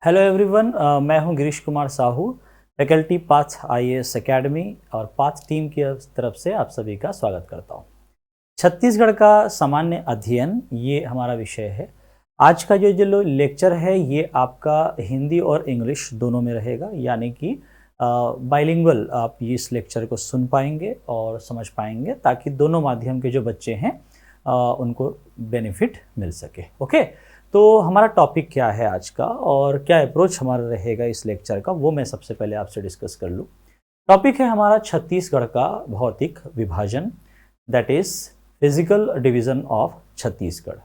Hello everyone, मैं हूं Girish Kumar Sahu, faculty path IAS academy और पाथ टीम की तरफ से आप सभी का स्वागत करता हूं। छत्तीसगढ़ का सामान्य अध्ययन ये हमारा विषय है। आज का जो लेक्चर है ये आपका हिंदी और इंग्लिश दोनों में रहेगा, यानी कि बाइलिंगुअल आप इस लेक्चर को सुन पाएंगे और समझ पाएंगे, ताकि दोनों माध्यम के जो बच्चे हैं उनको बेनिफिट मिल सके। ओके, तो हमारा टॉपिक क्या है आज का और क्या अप्रोच हमारा रहेगा इस लेक्चर का, वो मैं सबसे पहले आपसे डिस्कस कर लूँ। टॉपिक है हमारा छत्तीसगढ़ का भौतिक विभाजन, that is physical division of Chhattisgarh.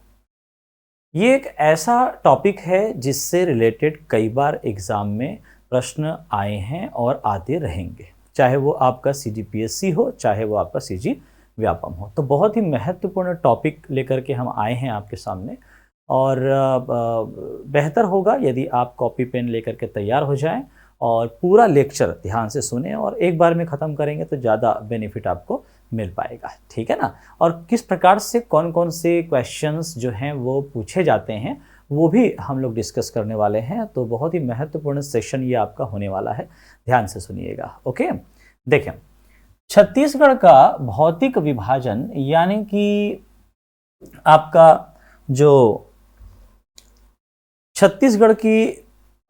ये एक ऐसा टॉपिक है जिससे रिलेटेड कई बार एग्जाम में प्रश्न आए हैं और आते रहेंगे, चाहे वो आपका सीजीपीएससी हो, चाहे वो आपका सीजी व्यापम हो। तो बहुत ही महत्वपूर्ण टॉपिक लेकर के हम आए हैं आपके सामने, और बेहतर होगा यदि आप कॉपी पेन लेकर के तैयार हो जाएं और पूरा लेक्चर ध्यान से सुने, और एक बार में ख़त्म करेंगे तो ज़्यादा बेनिफिट आपको मिल पाएगा, ठीक है ना। और किस प्रकार से कौन कौन से क्वेश्चंस जो हैं वो पूछे जाते हैं वो भी हम लोग डिस्कस करने वाले हैं। तो बहुत ही महत्वपूर्ण सेशन ये आपका होने वाला है, ध्यान से सुनिएगा। ओके, देखें, छत्तीसगढ़ का भौतिक विभाजन यानी कि आपका जो छत्तीसगढ़ की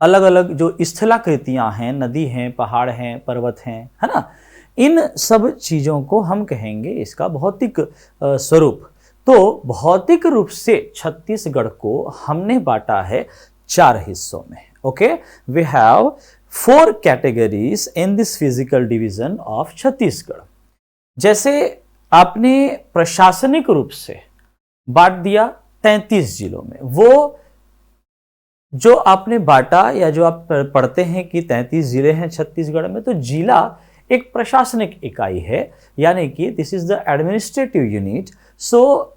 अलग अलग जो स्थलाकृतियां हैं, नदी हैं, पहाड़ हैं, पर्वत हैं, है ना, इन सब चीज़ों को हम कहेंगे इसका भौतिक स्वरूप। तो भौतिक रूप से छत्तीसगढ़ को हमने बांटा है 4 हिस्सों में। Okay, we have 4 categories in this physical division of Chhattisgarh. जैसे आपने प्रशासनिक रूप से बांट दिया 33 जिलों में, वो जो आपने बांटा या जो आप पढ़ते हैं कि 33 जिले हैं छत्तीसगढ़ में, तो जिला एक प्रशासनिक इकाई है, यानी कि this is the administrative unit. So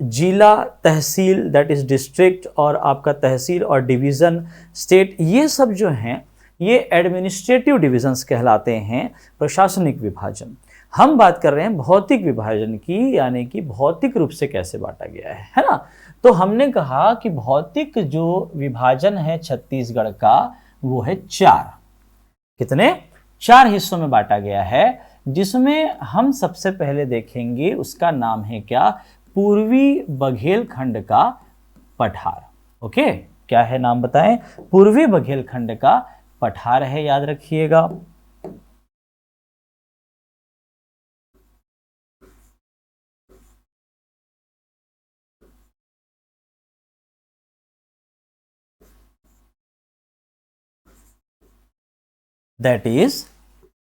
जिला, तहसील दैट इज डिस्ट्रिक्ट, और आपका तहसील और डिवीजन, स्टेट, ये सब जो हैं ये एडमिनिस्ट्रेटिव डिविजन्स कहलाते हैं, प्रशासनिक विभाजन। हम बात कर रहे हैं भौतिक विभाजन की, यानी कि भौतिक रूप से कैसे बांटा गया है ना। तो हमने कहा कि भौतिक जो विभाजन है छत्तीसगढ़ का वो है 4। कितने? 4 हिस्सों में बांटा गया है, जिसमें हम सबसे पहले देखेंगे उसका नाम है क्या? पूर्वी बघेलखंड का पठार। ओके, क्या है नाम बताएं? पूर्वी बघेलखंड का पठार है, याद रखिएगा। That is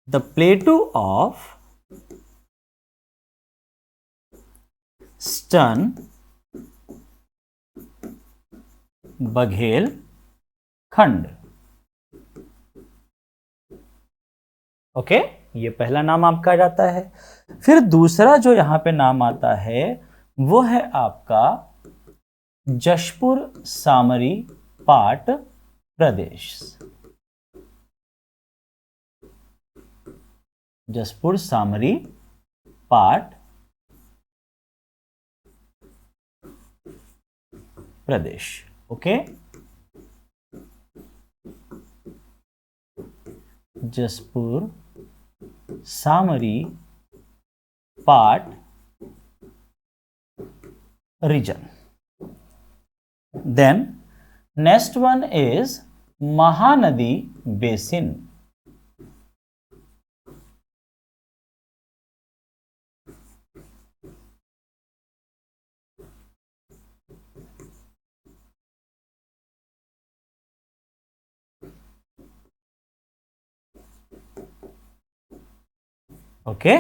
the plateau of Stern Baghelkhand. Okay, ये पहला नाम आपका आ जाता है। फिर दूसरा जो यहां पे नाम आता है वो है आपका जशपुर सामरी पाट प्रदेश। जशपुर सामरी पाट प्रदेश। ओके, जशपुर सामरी पाट region. Then next one is Mahanadi Basin. Okay,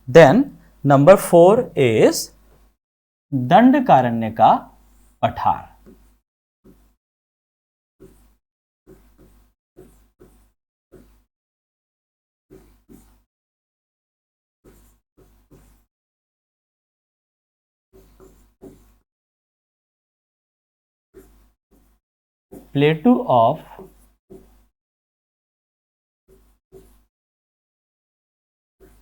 then number 4 is Dandakaranya का पठार। Plateau of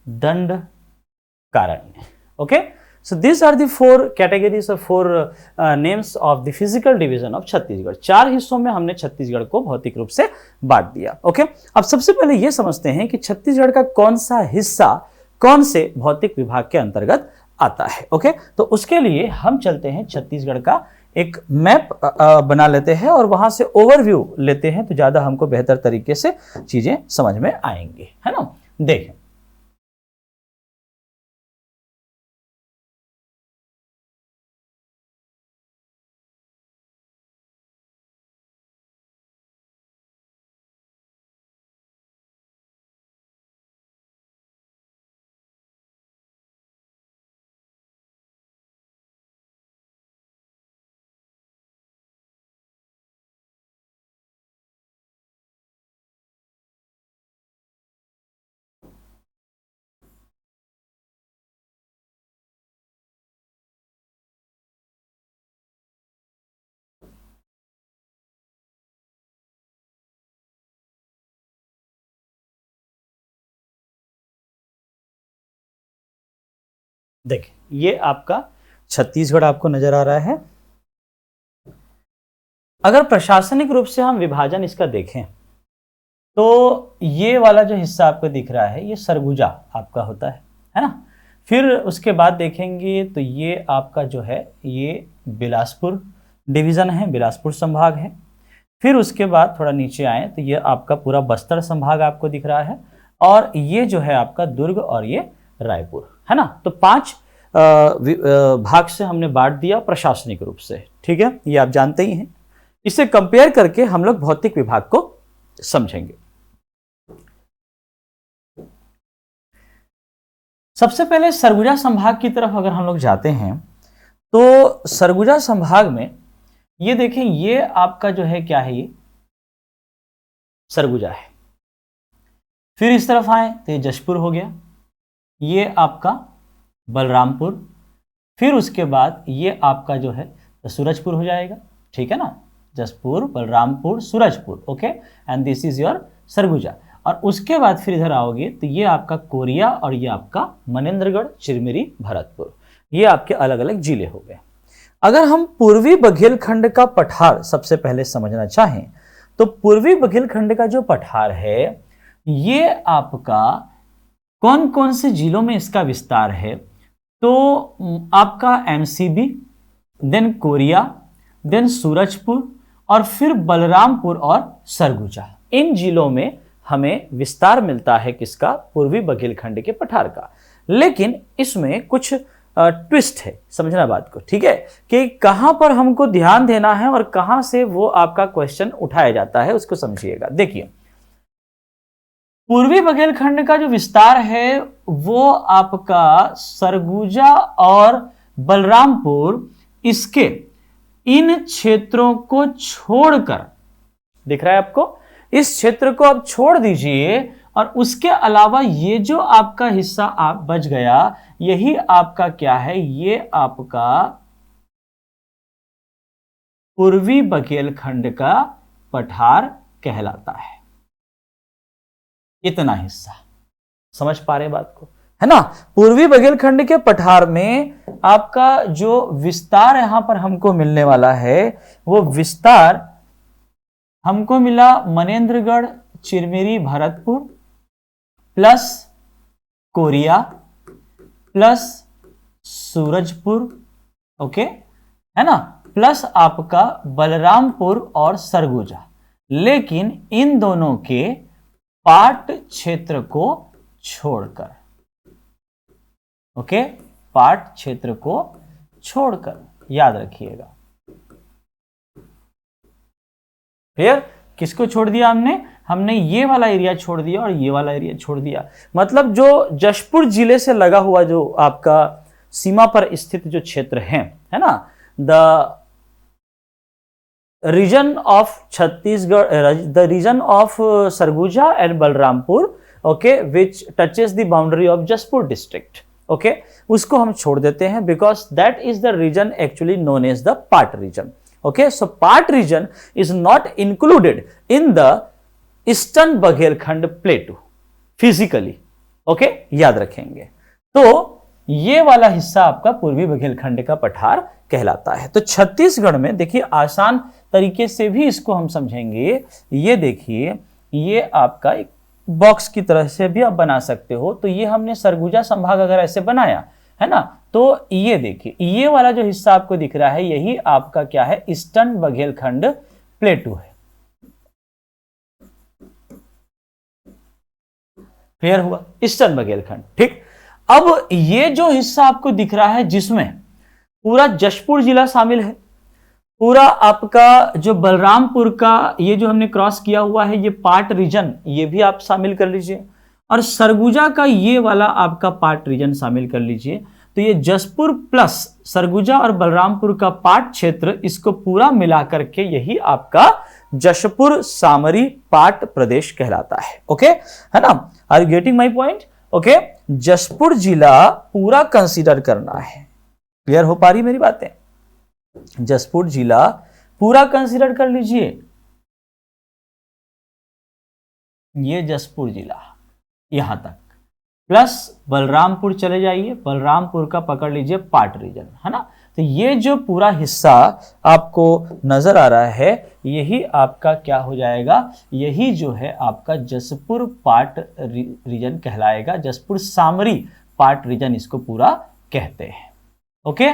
Dandakaranya. Okay, so this are the 4 categories और 4 names of the physical division of Chhattisgarh. 4 हिस्सों में हमने छत्तीसगढ़ को भौतिक रूप से बांट दिया। ओके, अब सबसे पहले यह समझते हैं कि छत्तीसगढ़ का कौन सा हिस्सा कौन से भौतिक विभाग के अंतर्गत आता है। ओके, तो उसके लिए हम चलते हैं छत्तीसगढ़ का एक मैप बना लेते हैं और वहां से ओवरव्यू लेते हैं, तो ज्यादा हमको बेहतर तरीके से चीजें समझ में आएंगी, है ना। देखें, देखिए ये आपका छत्तीसगढ़ आपको नजर आ रहा है। अगर प्रशासनिक रूप से हम विभाजन इसका देखें तो ये वाला जो हिस्सा आपको दिख रहा है ये सरगुजा आपका होता है ना। फिर उसके बाद देखेंगे तो ये आपका जो है ये बिलासपुर डिवीजन है, बिलासपुर संभाग है। फिर उसके बाद थोड़ा नीचे आए तो ये आपका पूरा बस्तर संभाग आपको दिख रहा है, और ये जो है आपका दुर्ग और ये रायपुर, है ना। तो 5 भाग से हमने बांट दिया प्रशासनिक रूप से, ठीक है, ये आप जानते ही हैं। इसे कंपेयर करके हम लोग भौतिक विभाग को समझेंगे। सबसे पहले सरगुजा संभाग की तरफ अगर हम लोग जाते हैं तो सरगुजा संभाग में ये देखें, ये आपका जो है क्या है, ये सरगुजा है। फिर इस तरफ आए तो ये जशपुर हो गया, ये आपका बलरामपुर। फिर उसके बाद ये आपका जो है सूरजपुर हो जाएगा, ठीक है ना, Jashpur, Balrampur, Surajpur. Okay, and this is your Surguja. और उसके बाद फिर इधर आओगे तो ये आपका कोरिया और ये आपका मनेन्द्रगढ़, चिरमिरी, भरतपुर, ये आपके अलग अलग जिले हो गए। अगर हम पूर्वी बघेलखंड का पठार सबसे पहले समझना चाहें तो पूर्वी बघेलखंड का जो पठार है ये आपका कौन कौन से जिलों में इसका विस्तार है, तो आपका MCB, then Korea, then Surajpur और फिर बलरामपुर और सरगुजा। इन जिलों में हमें विस्तार मिलता है किसका, पूर्वी बघेलखंड के पठार का। लेकिन इसमें कुछ ट्विस्ट है, समझना बात को, ठीक है, कि कहां पर हमको ध्यान देना है और कहां से वो आपका क्वेश्चन उठाया जाता है, उसको समझिएगा। देखिए, पूर्वी बघेलखंड का जो विस्तार है वो आपका सरगुजा और बलरामपुर, इसके इन क्षेत्रों को छोड़कर, दिख रहा है आपको, इस क्षेत्र को आप छोड़ दीजिए और उसके अलावा ये जो आपका हिस्सा आप बच गया, यही आपका क्या है, ये आपका पूर्वी बघेलखंड का पठार कहलाता है। इतना हिस्सा समझ पा रहे बात को, है ना। पूर्वी बघेलखंड के पठार में आपका जो विस्तार यहां पर हमको मिलने वाला है वो विस्तार हमको मिला Manendragarh, Chirmiri, Bharatpur plus Korea plus Surajpur, okay, है ना, प्लस आपका बलरामपुर और सरगुजा। लेकिन इन दोनों के पाट क्षेत्र को छोड़कर, ओके, पाट क्षेत्र को छोड़कर, याद रखिएगा। फिर किसको छोड़ दिया हमने ये वाला एरिया छोड़ दिया और ये वाला एरिया छोड़ दिया। मतलब जो जशपुर जिले से लगा हुआ जो आपका सीमा पर स्थित जो क्षेत्र है ना, the region of Chhattisgarh, the region of Surguja and Balrampur, okay, which touches the boundary of Jashpur district, okay, उसको हम छोड़ देते हैं because that is the region actually known as the Pat region. Okay, so Part region is not included in the Eastern Baghelkhand Plateau physically. Okay, याद रखेंगे। तो ये वाला हिस्सा आपका पूर्वी बुंदेलखंड का पठार कहलाता है। तो छत्तीसगढ़ में देखिए, आसान तरीके से भी इसको हम समझेंगे। ये देखिए, ये आपका एक बॉक्स की तरह से भी आप बना सकते हो। तो ये हमने सरगुजा संभाग अगर ऐसे बनाया है ना, तो ये देखिए, ये वाला जो हिस्सा आपको दिख रहा है, यही आपका क्या है, ईस्टर्न बुंदेलखंड प्लेटू है। क्लियर हुआ? ईस्टर्न बुंदेलखंड। ठीक, अब ये जो हिस्सा आपको दिख रहा है, जिसमें पूरा जशपुर जिला शामिल है, पूरा आपका जो बलरामपुर का ये जो हमने क्रॉस किया हुआ है, ये पार्ट रीजन, ये भी आप शामिल कर लीजिए, और सरगुजा का ये वाला आपका पार्ट रीजन शामिल कर लीजिए। तो ये जशपुर प्लस सरगुजा और बलरामपुर का पार्ट क्षेत्र, इसको पूरा मिलाकर के यही आपका जशपुर सामरी पाट प्रदेश कहलाता है। ओके, है ना? Are you getting my point? Okay, Jashpur जिला पूरा कंसीडर करना है। क्लियर हो पा रही मेरी बातें? जशपुर जिला पूरा कंसीडर कर लीजिए। ये जशपुर जिला यहां तक, प्लस बलरामपुर चले जाइए, बलरामपुर का पकड़ लीजिए पार्ट रीजन, है ना? तो ये जो पूरा हिस्सा आपको नजर आ रहा है, यही आपका क्या हो जाएगा, यही जो है आपका जशपुर पार्ट रीजन कहलाएगा। जशपुर सामरी पार्ट रीजन इसको पूरा कहते हैं। ओके,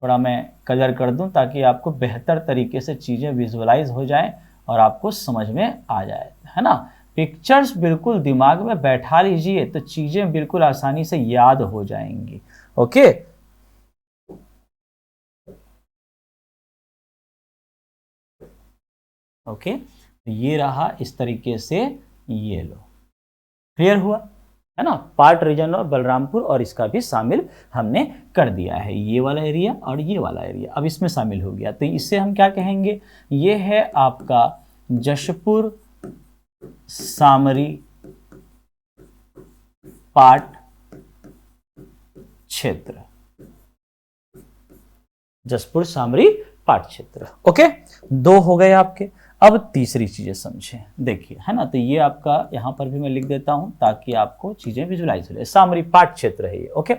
थोड़ा मैं कलर कर दूं ताकि आपको बेहतर तरीके से चीजें विजुअलाइज हो जाएं और आपको समझ में आ जाए, है ना? पिक्चर्स बिल्कुल दिमाग में बैठा लीजिए तो चीजें बिल्कुल आसानी से याद हो जाएंगी। ओके, ओके, तो ये रहा इस तरीके से, ये लो। क्लियर हुआ, है ना? पार्ट रीजन और बलरामपुर और इसका भी शामिल हमने कर दिया है, ये वाला एरिया और ये वाला एरिया अब इसमें शामिल हो गया। तो इससे हम क्या कहेंगे, ये है आपका जशपुर सामरी पाट क्षेत्र, जशपुर सामरी पाट क्षेत्र। ओके, दो हो गए आपके। अब तीसरी चीजें समझें, देखिए, है ना? तो ये आपका यहां पर भी मैं लिख देता हूं ताकि आपको चीजें विजुलाइज हो जाए। सामरी पाट क्षेत्र है ये। ओके,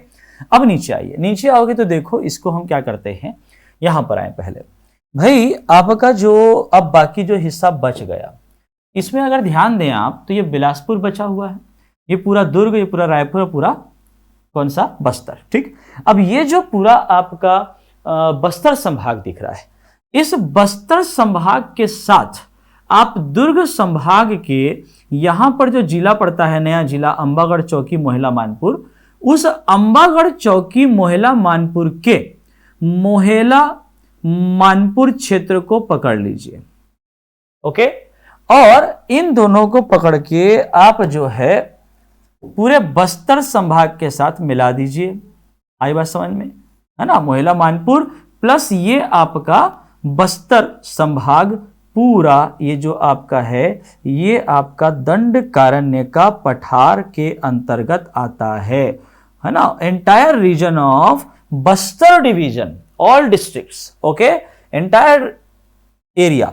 अब नीचे आइए, नीचे आओगे तो देखो इसको हम क्या करते हैं, यहां पर आए पहले भाई, आपका जो अब बाकी जो हिस्सा बच गया, इसमें अगर ध्यान दें आप तो ये बिलासपुर बचा हुआ है, ये पूरा दुर्ग, ये पूरा रायपुर, पूरा कौन सा, बस्तर। ठीक, अब ये जो पूरा आपका बस्तर संभाग दिख रहा है, इस बस्तर संभाग के साथ आप दुर्ग संभाग के यहां पर जो जिला पड़ता है, नया जिला अंबागढ़ चौकी मोहला मानपुर, उस अंबागढ़ चौकी मोहला मानपुर के मोहला मानपुर क्षेत्र को पकड़ लीजिए। ओके, और इन दोनों को पकड़ के आप जो है पूरे बस्तर संभाग के साथ मिला दीजिए। आई बात समझ में, है ना? मोहला मानपुर प्लस ये आपका बस्तर संभाग पूरा, ये जो आपका है, ये आपका दंडकारण्य का पठार के अंतर्गत आता है ना? Entire region of Bastar division, all districts, okay, entire area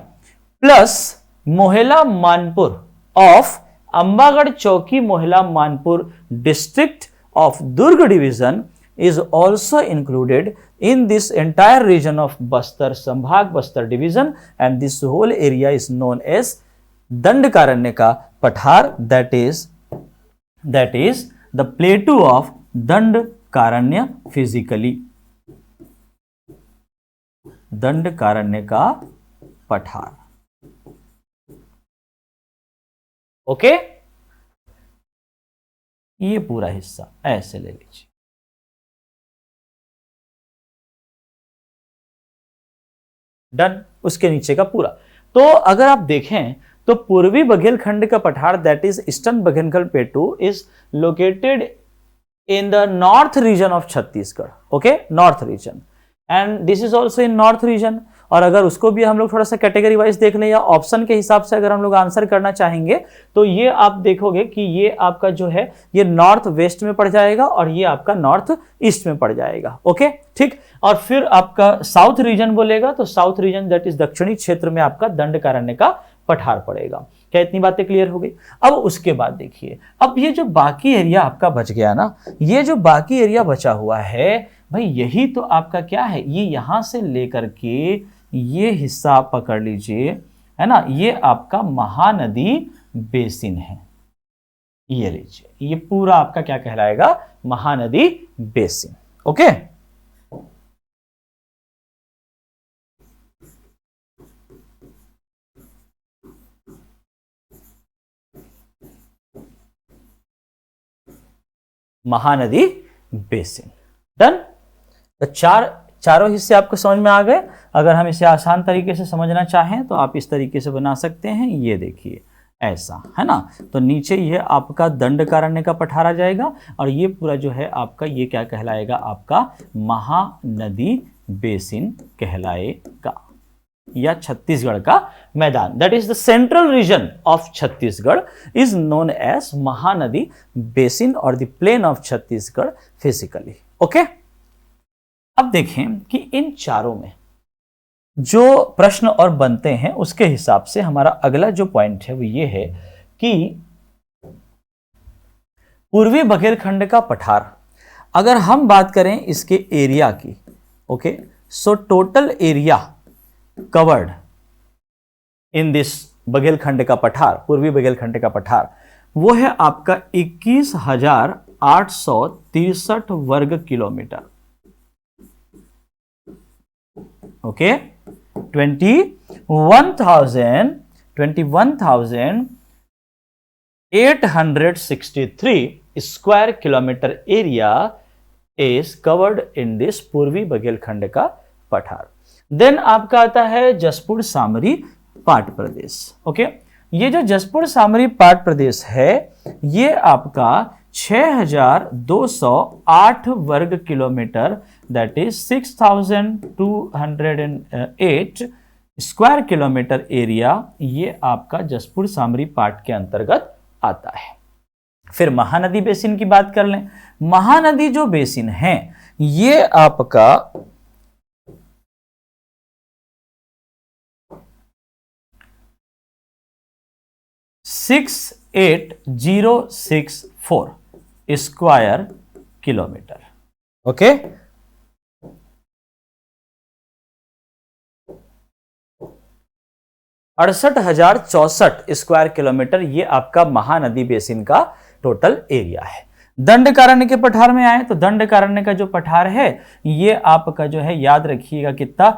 plus Mohla Manpur of Ambagarh Chowki Mohla Manpur district of Durg division is also included in this entire region of Bastar Sambhag, Bastar division, and this whole area is known as Dandakaranya ka Pathar, that is the plateau of Dandakaranya physically. Dandakaranya ka Pathar. Okay, ये पूरा हिस्सा ऐसे ले लीजिए। Done, उसके नीचे का पूरा। तो अगर आप देखें तो पूर्वी बुंदेलखंड का पठार, that is eastern Bundelkhand प्लेटू, is located in the north region of Chhattisgarh. Okay, north region, and this is also in north region. और अगर उसको भी हम लोग थोड़ा सा कैटेगरी वाइज देख लें या ऑप्शन के हिसाब से अगर हम लोग आंसर करना चाहेंगे तो ये आप देखोगे कि ये आपका जो है ये नॉर्थ वेस्ट में पड़ जाएगा और ये आपका नॉर्थ ईस्ट में पड़ जाएगा। ओके, ठीक। और फिर आपका साउथ रीजन बोलेगा तो साउथ रीजन दैट इज दक्षिणी क्षेत्र में आपका दंडकारण्य का पठार पड़ेगा। क्या इतनी बातें क्लियर हो गई? अब उसके बाद देखिए, अब ये जो बाकी एरिया आपका बच गया ना, ये जो बाकी एरिया बचा हुआ है भाई, यही तो आपका क्या है, ये यहां से लेकर के ये हिस्सा आप पकड़ लीजिए, है ना, ये आपका महानदी बेसिन है। ये लीजिए, ये पूरा आपका क्या कहलाएगा, Mahanadi basin. Okay, Mahanadi basin. Done. तो चारों हिस्से आपको समझ में आ गए। अगर हम इसे आसान तरीके से समझना चाहें तो आप इस तरीके से बना सकते हैं, ये देखिए ऐसा, है ना। तो नीचे ये आपका दंडकारण्य का पठार आ जाएगा और ये पूरा जो है आपका ये क्या कहलाएगा, आपका महानदी बेसिन कहलाएगा, या छत्तीसगढ़ का मैदान, that is the central region of Chhattisgarh is known as Mahanadi basin और the plain of Chhattisgarh physically. Okay, अब देखें कि इन चारों में जो प्रश्न और बनते हैं उसके हिसाब से हमारा अगला जो पॉइंट है वो ये है कि पूर्वी बघेलखंड का पठार, अगर हम बात करें इसके एरिया की, okay, so total area covered in this Baghelkhand का पठार, पूर्वी बघेलखंड का पठार, वो है आपका 21,863 वर्ग kilometre. Okay, 21,863 square kilometre area is covered in this पूर्वी बघेलखंड का पठार। देन आपका आता है जसपुर सामरी पाट प्रदेश। ओके, ये जो जसपुर सामरी पाट प्रदेश है ये आपका 6,208 वर्ग kilometre, that is 6,208 square kilometre area, ये आपका जसपुर सामरी पाट के अंतर्गत आता है। फिर महानदी बेसिन की बात कर लें। महानदी जो बेसिन है ये आपका 68,064 square kilometre. Okay, 68,064 square kilometre ये आपका महानदी बेसिन का टोटल एरिया है। दंडकारण्य के पठार में आए तो दंडकारण्य का जो पठार है ये आपका जो है याद रखिएगा कितना,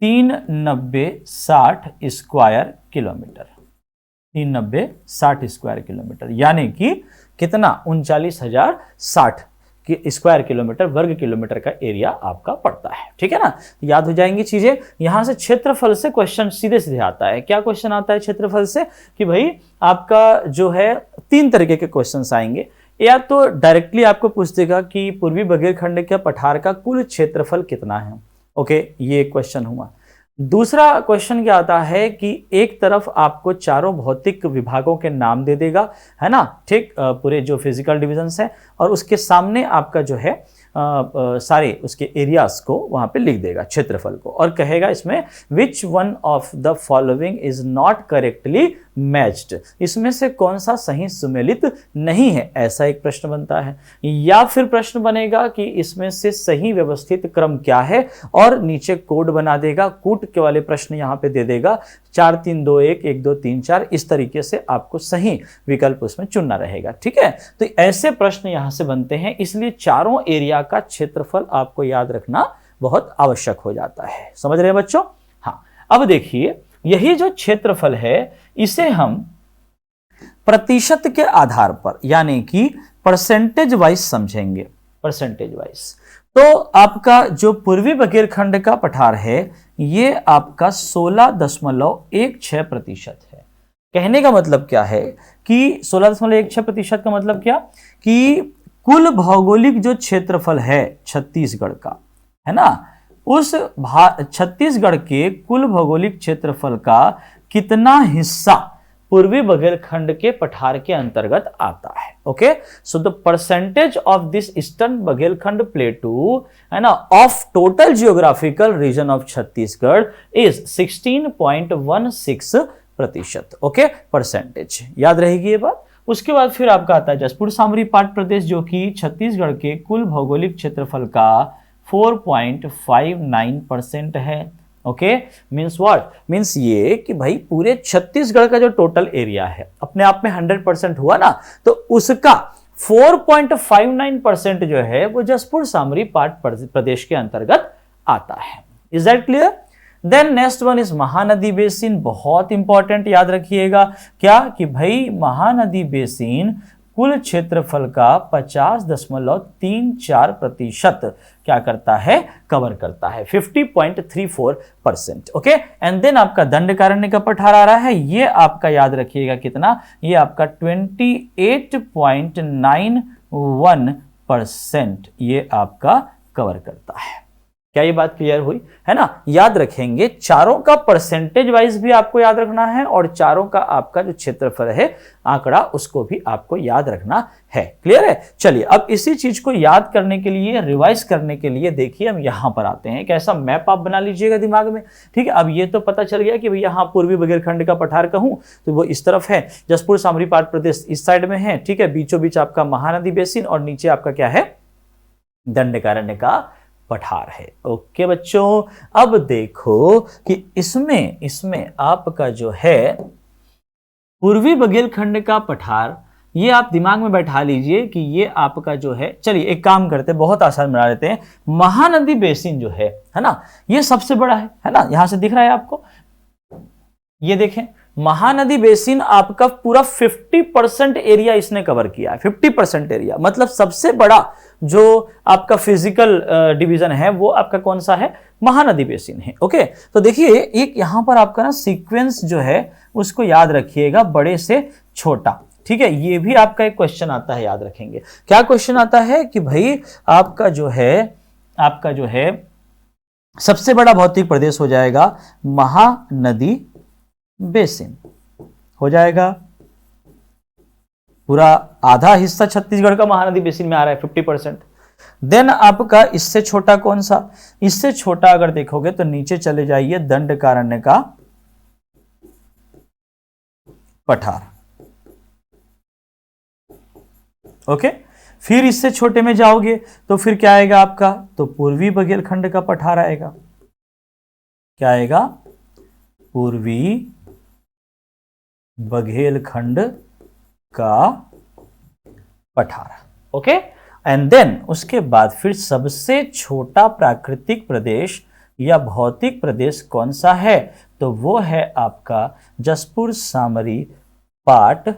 390-60 स्क्वायर किलोमीटर, 390-60 स्क्वायर किलोमीटर, यानी कि कितना, 39,060 स्क्वायर किलोमीटर, वर्ग किलोमीटर का एरिया आपका पड़ता है। ठीक है ना, याद हो जाएंगी चीजें। यहां से क्षेत्रफल से क्वेश्चन सीधे सीधे आता है। क्या क्वेश्चन आता है क्षेत्रफल से, कि भाई आपका जो है 3 तरीके के क्वेश्चंस आएंगे। या तो डायरेक्टली आपको पूछ देगा कि पूर्वी बघेलखंड के पठार का कुल क्षेत्रफल कितना है। ओके, ये क्वेश्चन हुआ। दूसरा क्वेश्चन क्या आता है कि एक तरफ आपको चारों भौतिक विभागों के नाम दे देगा, है ना, ठीक, पूरे जो फिजिकल डिविजन्स है, और उसके सामने आपका जो है सारे उसके एरियाज को वहां पे लिख देगा, क्षेत्रफल को, और कहेगा इसमें which one of the following is not correctly matched, इसमें से कौन सा सही सुमेलित नहीं है, ऐसा एक प्रश्न बनता है। या फिर प्रश्न बनेगा कि इसमें से सही व्यवस्थित क्रम क्या है, और नीचे कोड बना देगा, कूट के वाले प्रश्न यहाँ पे दे देगा, 4 3 2 1 1 2 3 4, इस तरीके से आपको सही विकल्प उसमें चुनना रहेगा। ठीक है, तो ऐसे प्रश्न यहां से बनते हैं, इसलिए चारों एरिया का क्षेत्रफल आपको याद रखना बहुत आवश्यक हो जाता है। समझ रहे हैं बच्चों? हाँ, अब देखिए, यही जो क्षेत्रफल है इसे हम प्रतिशत के आधार पर, यानी कि परसेंटेज वाइज समझेंगे, परसेंटेज वाइज। तो आपका जो पूर्वी बघेलखंड का पठार है ये आपका 16.16% है। कहने का मतलब क्या है कि 16.16% का मतलब क्या, कि कुल भौगोलिक जो क्षेत्रफल है छत्तीसगढ़ का, है ना, उस छत्तीसगढ़ के कुल भौगोलिक क्षेत्रफल का कितना हिस्सा पूर्वी बघेलखंड के पठार के अंतर्गत आता है। Okay, so the percentage of this eastern Baghelkhand प्लेटू, है ना, of total geographical region of Chhattisgarh is 16.16%। प्रतिशत, ओके, परसेंटेज, याद रहेगी ये बात। उसके बाद फिर आपका आता है जसपुर सामरी पाट प्रदेश, जो कि छत्तीसगढ़ के कुल भौगोलिक क्षेत्रफल का 4.59% है। ओके, मीन्स व्हाट, मीन्स ये कि भाई पूरे छत्तीसगढ़ का जो टोटल एरिया है अपने आप में 100% हुआ ना, तो उसका 4.59% जो है वो जसपुर सामरी पाट प्रदेश के अंतर्गत आता है। Is that clear? Then next one is Mahanadi basin, बहुत इंपॉर्टेंट, याद रखिएगा क्या कि भाई महानदी बेसिन कुल क्षेत्रफल का 50.34% क्या करता है, कवर करता है, 50.34%। ओके, एंड देन आपका दंडकारण्य का पठार आ रहा है, ये आपका याद रखिएगा कितना, ये आपका 28.91% ये आपका कवर करता है। क्या ये बात क्लियर हुई है ना? याद रखेंगे, चारों का परसेंटेज वाइज भी आपको याद रखना है और चारों का आपका जो क्षेत्रफल है आंकड़ा उसको भी आपको याद रखना है। क्लियर है? चलिए अब इसी चीज को याद करने के लिए, रिवाइज करने के लिए देखिए हम यहां पर आते हैं। एक ऐसा मैप आप बना लीजिएगा दिमाग में, ठीक है। अब ये तो पता चल गया कि भैया हाँ पूर्वी बघेलखंड का पठार कहूं तो वो इस तरफ है, जसपुर सामरी पाट प्रदेश इस साइड में है, ठीक है। बीचों बीच आपका महानदी बेसिन और नीचे आपका क्या है, दंडकारण्य का पठार है। ओके बच्चों, अब देखो कि इसमें आपका जो है पूर्वी बघेलखंड का पठार, ये आप दिमाग में बैठा लीजिए कि ये आपका जो है, चलिए एक काम करते हैं, बहुत आसान बना लेते हैं। महानदी बेसिन जो है ना, ये सबसे बड़ा है ना, यहां से दिख रहा है आपको, ये देखें महानदी बेसिन आपका पूरा 50% एरिया इसने कवर किया है। 50% एरिया मतलब सबसे बड़ा जो आपका फिजिकल डिवीजन है वो आपका कौन सा है, महानदी बेसिन है। ओके, तो देखिए एक यहां पर आपका ना सीक्वेंस जो है उसको याद रखिएगा, बड़े से छोटा, ठीक है। ये भी आपका एक क्वेश्चन आता है, याद रखेंगे। क्या क्वेश्चन आता है कि भाई आपका जो है सबसे बड़ा भौतिक प्रदेश हो जाएगा महानदी बेसिन, हो जाएगा। पूरा आधा हिस्सा छत्तीसगढ़ का महानदी बेसिन में आ रहा है, 50%। देन आपका इससे छोटा कौन सा, इससे छोटा अगर देखोगे तो नीचे चले जाइए, दंडकारण्य का पठार। ओके, फिर इससे छोटे में जाओगे तो फिर क्या आएगा आपका, तो पूर्वी बघेलखंड का पठार आएगा। क्या आएगा, पूर्वी बघेलखंड का पठार। ओके, एंड देन उसके बाद फिर सबसे छोटा प्राकृतिक प्रदेश या भौतिक प्रदेश कौन सा है, तो वो है आपका जसपुर सामरी पाट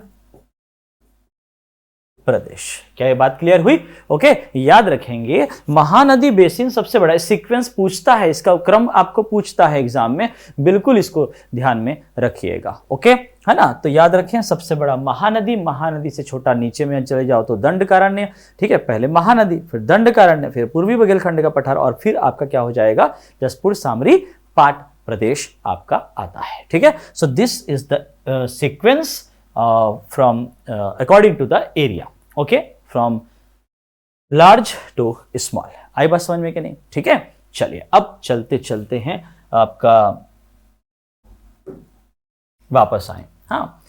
प्रदेश। क्या ये बात क्लियर हुई? ओके, याद रखेंगे महानदी बेसिन सबसे बड़ा है। सीक्वेंस पूछता है, इसका क्रम आपको पूछता है एग्जाम में, बिल्कुल इसको ध्यान में रखिएगा। ओके, है ना? तो याद रखें सबसे बड़ा महानदी, महानदी से छोटा नीचे में चले जाओ तो दंडकारण्य, ठीक है। पहले महानदी, फिर दंडकारण्य, फिर पूर्वी बघेलखंड का पठार और फिर आपका क्या हो जाएगा, जसपुर सामरी पाट प्रदेश आपका आता है, ठीक है। So this is the sequence from according to the area. Okay, from large to small. आई बात समझ में कि नहीं? ठीक है, चलिए अब चलते चलते हैं आपका वापस आए। हाँ,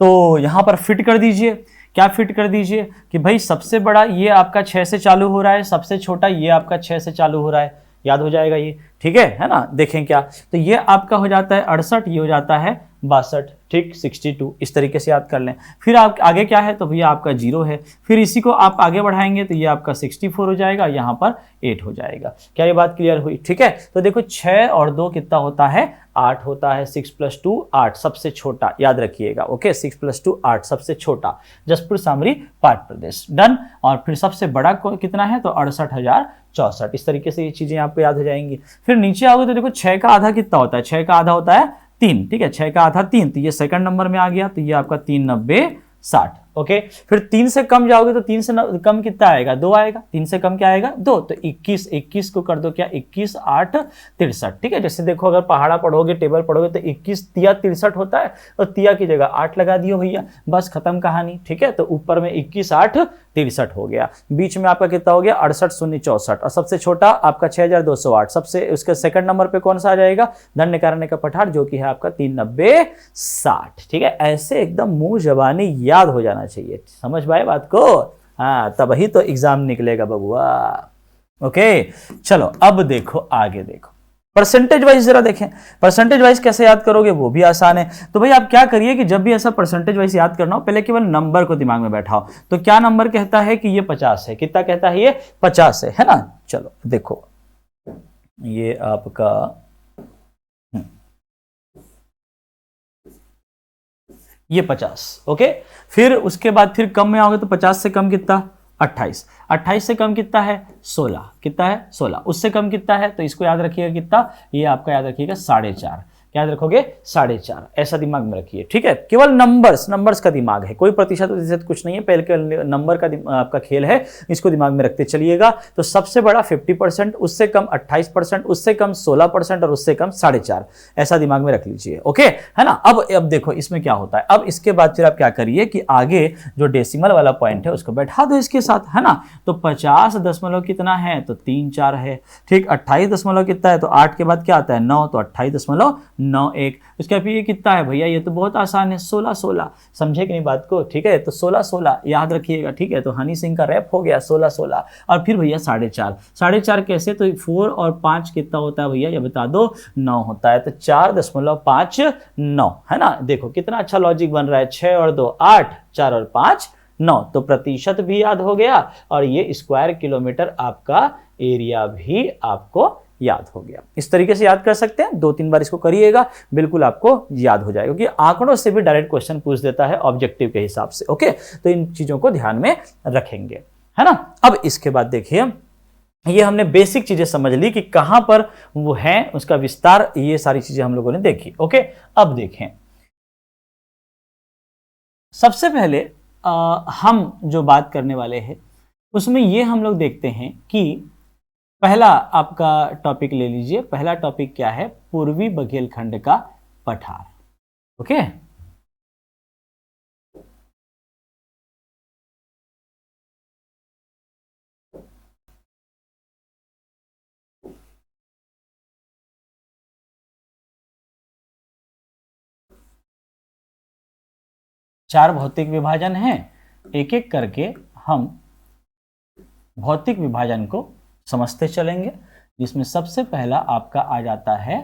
तो यहां पर फिट कर दीजिए। क्या फिट कर दीजिए कि भाई सबसे बड़ा ये आपका 6 से चालू हो रहा है, सबसे छोटा ये आपका 6 से चालू हो रहा है, याद हो जाएगा ये, ठीक है ना। देखें क्या, तो ये आपका हो जाता है 68, ये हो जाता है 62, ठीक, 62, इस तरीके से याद कर लें। फिर आप आगे क्या है, तो भैया आपका 0 है, फिर इसी को आप आगे बढ़ाएंगे तो ये आपका 64 हो जाएगा, यहाँ पर 8 हो जाएगा। क्या ये बात क्लियर हुई? ठीक है, तो देखो 6 और 2 कितना होता है, 8 होता है। 6 + 2 8, सबसे छोटा, याद रखिएगा। ओके, 6 + 2 8, सबसे छोटा जसपुर सामरी पाट प्रदेश, डन। और फिर सबसे बड़ा कितना है, तो 68,064। इस तरीके से ये चीजें आपको याद हो जाएंगी। फिर नीचे आओगे तो देखो 6 का आधा कितना होता है, 6 का आधा होता है 3, ठीक है। 6 का आधा 3, तो ये सेकंड नंबर में आ गया, तो ये आपका 3 90 60। ओके, फिर 3 से कम जाओगे तो 3 से कम कितना आएगा, 2 आएगा, 3 से कम क्या आएगा, 2, तो 21, 21 को कर दो क्या, 21 8 63, ठीक है। जैसे देखो अगर पहाड़ा पढ़ोगे, टेबल पढ़ोगे तो 21 तिया 63 होता है, और तिया की जगह 8 लगा दियो भैया, बस खत्म कहानी, ठीक है। तो ऊपर में 21 8 63 हो गया, बीच में आपका कितना हो गया 68 0 64, और सबसे छोटा आपका 6208, सबसे उसके सेकंड नंबर पे कौन सा आ जाएगा, धन्य कारण्य का पठार, जो कि है आपका 390 60, ठीक है। ऐसे एकदम मुंह जबानी याद हो जाना चाहिए, समझ पाए बात को, हाँ, तभी तो एग्जाम निकलेगा बबुआ। ओके, चलो अब देखो आगे, देखो परसेंटेज वाइज जरा देखें, परसेंटेज वाइज कैसे याद करोगे वो भी आसान है। तो भाई आप क्या करिए कि जब भी ऐसा परसेंटेज वाइज याद करना हो, पहले केवल नंबर को दिमाग में बैठाओ। तो क्या नंबर कहता है कि ये 50 है, कितना कहता है, ये 50 है ना। चलो देखो ये आपका ये 50, ओके। फिर उसके बाद फिर कम में आओगे तो 50 से कम कितना, 28, 28 से कम कितना है, 16, कितना है 16, उससे कम कितना है, तो इसको याद रखिएगा कितना, ये आपका याद रखिएगा 4.5, क्या याद रखोगे 4.5, ऐसा दिमाग में रखिए, ठीक है। केवल नंबर्स का दिमाग है, कोई प्रतिशत कुछ नहीं है, पहले केवल नंबर का आपका खेल है, इसको दिमाग में रखते चलिएगा। तो सबसे बड़ा 50%, उससे कम 28%, उससे कम 16% और उससे कम 4.5, ऐसा दिमाग में रख लीजिए, ओके, है ना। अब देखो इसमें क्या होता है, अब इसके बाद फिर आप क्या करिए कि आगे जो डेसिमल वाला पॉइंट है उसको बैठा दो इसके साथ, है ना। तो 50 दशमलव कितना है, तो 3 4 है, ठीक। 28 दशमलव कितना है, तो 8 के बाद क्या आता है 9, तो 28.91, उसका फिर ये कितना है भैया, ये तो बहुत आसान है, 16 16, समझे कि नहीं बात को, ठीक है। तो 16 16 याद रखिएगा, ठीक है। तो हनी सिंह का रैप हो गया 16 16, और फिर भैया 4.5, 4.5 कैसे, तो 4 और 5 कितना होता है भैया, ये बता दो, 9 होता है, तो 4.59, है ना। देखो कितना अच्छा लॉजिक बन रहा है, 6 और 2 8, 4 और 5 9, तो प्रतिशत भी याद हो गया, और ये स्क्वायर किलोमीटर आपका एरिया भी आपको याद हो गया। इस तरीके से याद कर सकते हैं, 2-3 बार इसको करिएगा, बिल्कुल आपको याद हो जाएगा, क्योंकि आंकड़ों से भी डायरेक्ट क्वेश्चन पूछ देता है ऑब्जेक्टिव के हिसाब से, ओके। तो इन चीजों को ध्यान में रखेंगे, है ना। अब इसके बाद देखिए, ये हमने बेसिक चीजें समझ ली कि कहां पर वो है, उसका विस्तार, ये सारी चीजें हम लोगों ने देखी, ओके। अब देखें, सबसे पहले हम जो बात करने वाले हैं उसमें ये हम लोग देखते हैं कि पहला आपका टॉपिक ले लीजिए। पहला टॉपिक क्या है, पूर्वी बघेलखंड का पठार, ओके। चार भौतिक विभाजन हैं, एक एक करके हम भौतिक विभाजन को समझते चलेंगे, जिसमें सबसे पहला आपका आ जाता है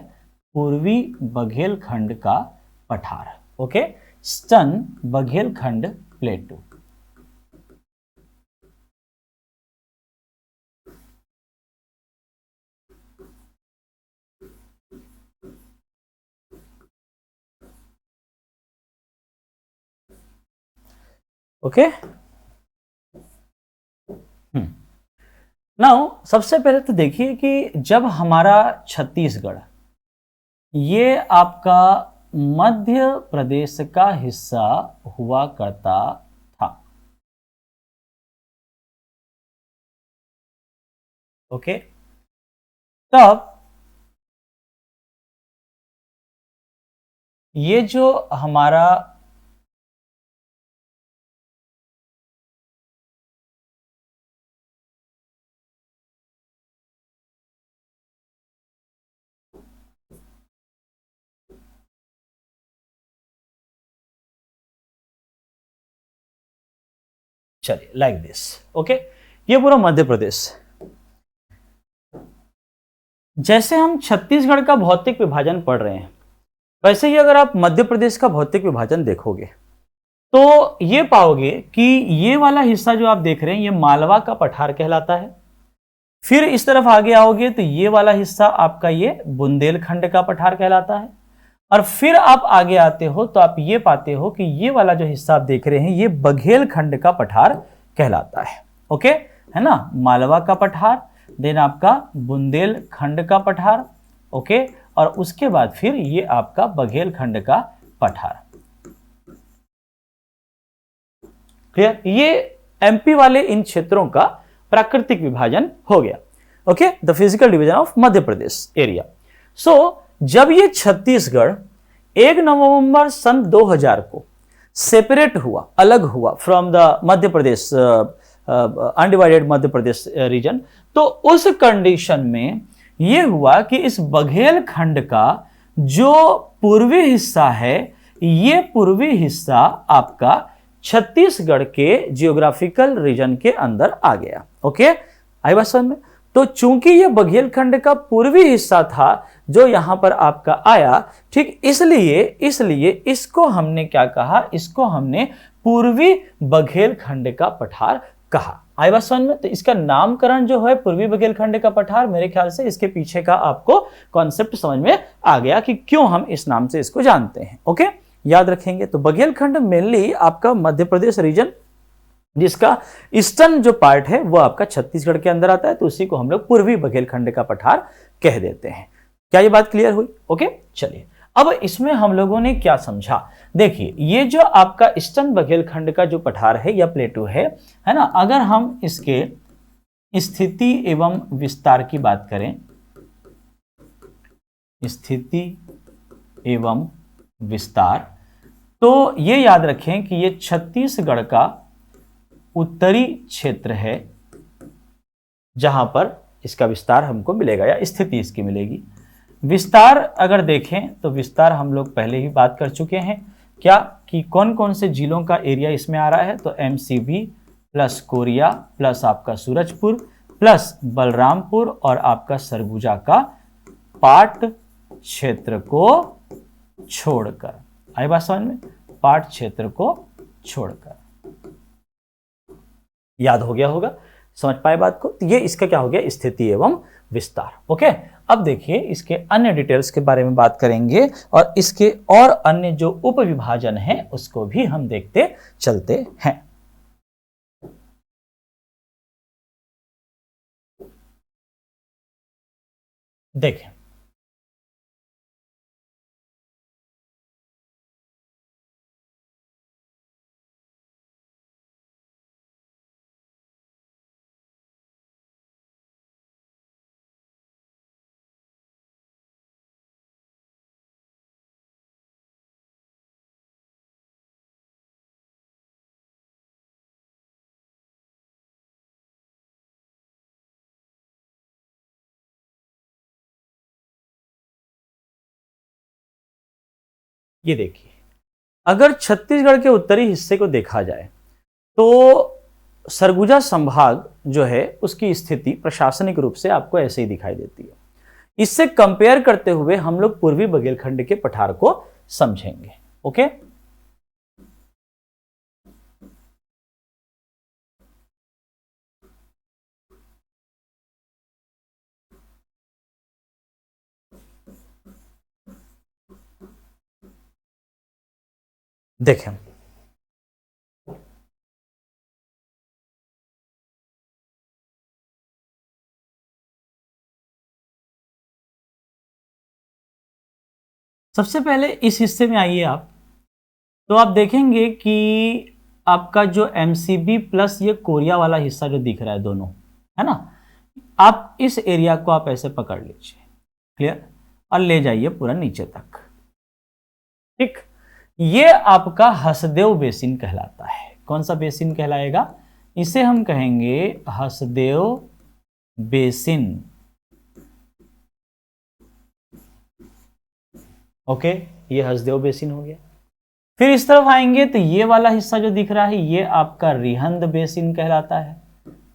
पूर्वी बघेलखंड का पठार, okay. Eastern Baghelkhand प्लेटू, okay. Now सबसे पहले तो देखिए कि जब हमारा छत्तीसगढ़ ये आपका मध्य प्रदेश का हिस्सा हुआ करता था, ओके, तब ये जो हमारा चलिए लाइक दिस, ओके, ये पूरा मध्य प्रदेश। जैसे हम छत्तीसगढ़ का भौतिक विभाजन पढ़ रहे हैं, वैसे ही अगर आप मध्य प्रदेश का भौतिक विभाजन देखोगे तो ये पाओगे कि ये वाला हिस्सा जो आप देख रहे हैं ये मालवा का पठार कहलाता है। फिर इस तरफ आगे आओगे तो ये वाला हिस्सा आपका ये बुंदेलखंड का पठार कहलाता है, और फिर आप आगे आते हो तो आप ये पाते हो कि ये वाला जो हिस्सा आप देख रहे हैं ये बघेलखंड का पठार कहलाता है, ओके, है ना। मालवा का पठार, देन आपका बुंदेलखंड का पठार, ओके, और उसके बाद फिर ये आपका बघेलखंड का पठार। क्लियर, ये एमपी वाले इन क्षेत्रों का प्राकृतिक विभाजन हो गया। Okay, the physical division of Madhya Pradesh area. So जब ये छत्तीसगढ़ 1 नवंबर सन 2000 को सेपरेट हुआ, अलग हुआ from the Madhya Pradesh undivided Madhya Pradesh region, तो उस कंडीशन में यह हुआ कि इस बघेल खंड का जो पूर्वी हिस्सा है, ये पूर्वी हिस्सा आपका छत्तीसगढ़ के जियोग्राफिकल रीजन के अंदर आ गया। ओके, आई बात समझ में? तो चूंकि यह बघेलखंड का पूर्वी हिस्सा था जो यहां पर आपका आया, ठीक, इसलिए इसको हमने क्या कहा, इसको हमने पूर्वी बघेलखंड का पठार कहा। आई बात समझ में? तो इसका नामकरण जो है पूर्वी बघेलखंड का पठार, मेरे ख्याल से इसके पीछे का आपको कॉन्सेप्ट समझ में आ गया कि क्यों हम इस नाम से इसको जानते हैं। ओके, याद रखेंगे। तो बघेलखंड मेनली आपका मध्य प्रदेश रीजन, जिसका ईस्टर्न जो पार्ट है वो आपका छत्तीसगढ़ के अंदर आता है, तो उसी को हम लोग पूर्वी बघेलखंड का पठार कह देते हैं। क्या ये बात क्लियर हुई? ओके, चलिए अब इसमें हम लोगों ने क्या समझा, देखिए ये जो आपका ईस्टर्न बघेलखंड का जो पठार है या प्लेटू है ना, अगर हम इसके स्थिति एवं विस्तार की बात करें, स्थिति एवं विस्तार, तो ये याद रखें कि ये छत्तीसगढ़ का उत्तरी क्षेत्र है जहां पर इसका विस्तार हमको मिलेगा या स्थिति इसकी मिलेगी। विस्तार अगर देखें तो विस्तार हम लोग पहले ही बात कर चुके हैं, क्या कि कौन कौन से जिलों का एरिया इसमें आ रहा है, तो एमसीबी प्लस कोरिया प्लस आपका सूरजपुर प्लस बलरामपुर और आपका सरगुजा का पाट क्षेत्र को छोड़कर। आई बात समझ में? पाट क्षेत्र को छोड़कर। याद हो गया होगा, समझ पाए बात को? तो ये इसका क्या हो गया, स्थिति एवं विस्तार। ओके, अब देखिए इसके अन्य डिटेल्स के बारे में बात करेंगे और इसके और अन्य जो उपविभाजन है उसको भी हम देखते चलते हैं। देखें, ये देखिए, अगर छत्तीसगढ़ के उत्तरी हिस्से को देखा जाए तो सरगुजा संभाग जो है उसकी स्थिति प्रशासनिक रूप से आपको ऐसे ही दिखाई देती है। इससे कंपेयर करते हुए हम लोग पूर्वी बघेलखंड के पठार को समझेंगे। ओके, देखें सबसे पहले इस हिस्से में आइए आप, तो आप देखेंगे कि आपका जो एमसीबी प्लस ये कोरिया वाला हिस्सा जो दिख रहा है दोनों, है ना, आप इस एरिया को आप ऐसे पकड़ लीजिए, क्लियर, और ले जाइए पूरा नीचे तक। ठीक, ये आपका हसदेव बेसिन कहलाता है। कौन सा बेसिन कहलाएगा? इसे हम कहेंगे हसदेव बेसिन। ओके, ये हसदेव बेसिन हो गया। फिर इस तरफ आएंगे तो ये वाला हिस्सा जो दिख रहा है ये आपका रिहंद बेसिन कहलाता है,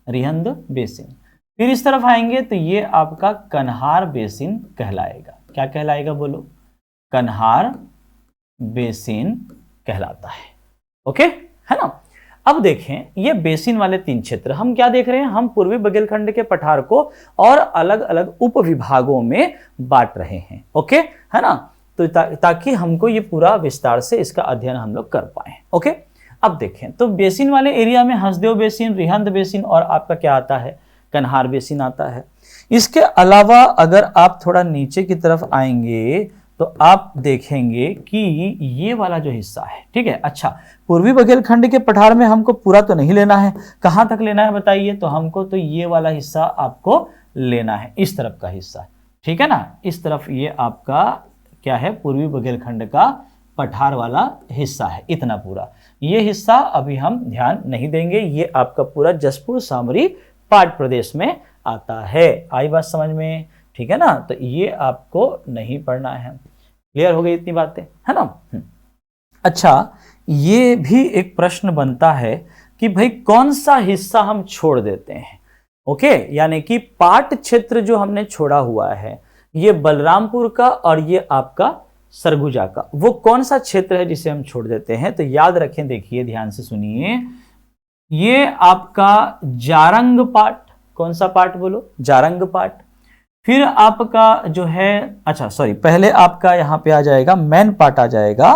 रिहंद बेसिन। फिर इस तरफ आएंगे तो ये आपका कन्हार बेसिन कहलाएगा। क्या कहलाएगा बोलो? कन्हार बेसिन कहलाता है। ओके, है ना। अब देखें ये बेसिन वाले 3 क्षेत्र हम क्या देख रहे हैं, हम पूर्वी बघेलखंड के पठार को और अलग अलग उप विभागों में बांट रहे हैं। ओके, है ना, तो ताकि हमको ये पूरा विस्तार से इसका अध्ययन हम लोग कर पाए। ओके, अब देखें तो बेसिन वाले एरिया में हसदेव बेसिन, रिहंद बेसिन और आपका क्या आता है, कन्हार बेसिन आता है। इसके अलावा अगर आप थोड़ा नीचे की तरफ आएंगे तो आप देखेंगे कि ये वाला जो हिस्सा है, ठीक है। अच्छा, पूर्वी बघेलखंड के पठार में हमको पूरा तो नहीं लेना है, कहां तक लेना है बताइए? तो हमको तो ये वाला हिस्सा आपको लेना है, इस तरफ का हिस्सा, ठीक है ना। इस तरफ ये आपका क्या है, पूर्वी बघेलखंड का पठार वाला हिस्सा है, इतना पूरा। ये हिस्सा अभी हम ध्यान नहीं देंगे, ये आपका पूरा जसपुर सामरी पाट प्रदेश में आता है। आई बात समझ में? ठीक है ना। तो ये आपको नहीं पढ़ना है। क्लियर हो गई इतनी बातें, है ना। अच्छा, ये भी एक प्रश्न बनता है कि भाई कौन सा हिस्सा हम छोड़ देते हैं। ओके, यानी कि पाट क्षेत्र जो हमने छोड़ा हुआ है, ये बलरामपुर का और ये आपका सरगुजा का, वो कौन सा क्षेत्र है जिसे हम छोड़ देते हैं? तो याद रखें, देखिए ध्यान से सुनिए, ये आपका जारंग पाट। कौन सा पाट बोलो? जारंग पाट। फिर आपका जो है, अच्छा सॉरी, पहले आपका यहां पे आ जाएगा मैन पाट आ जाएगा,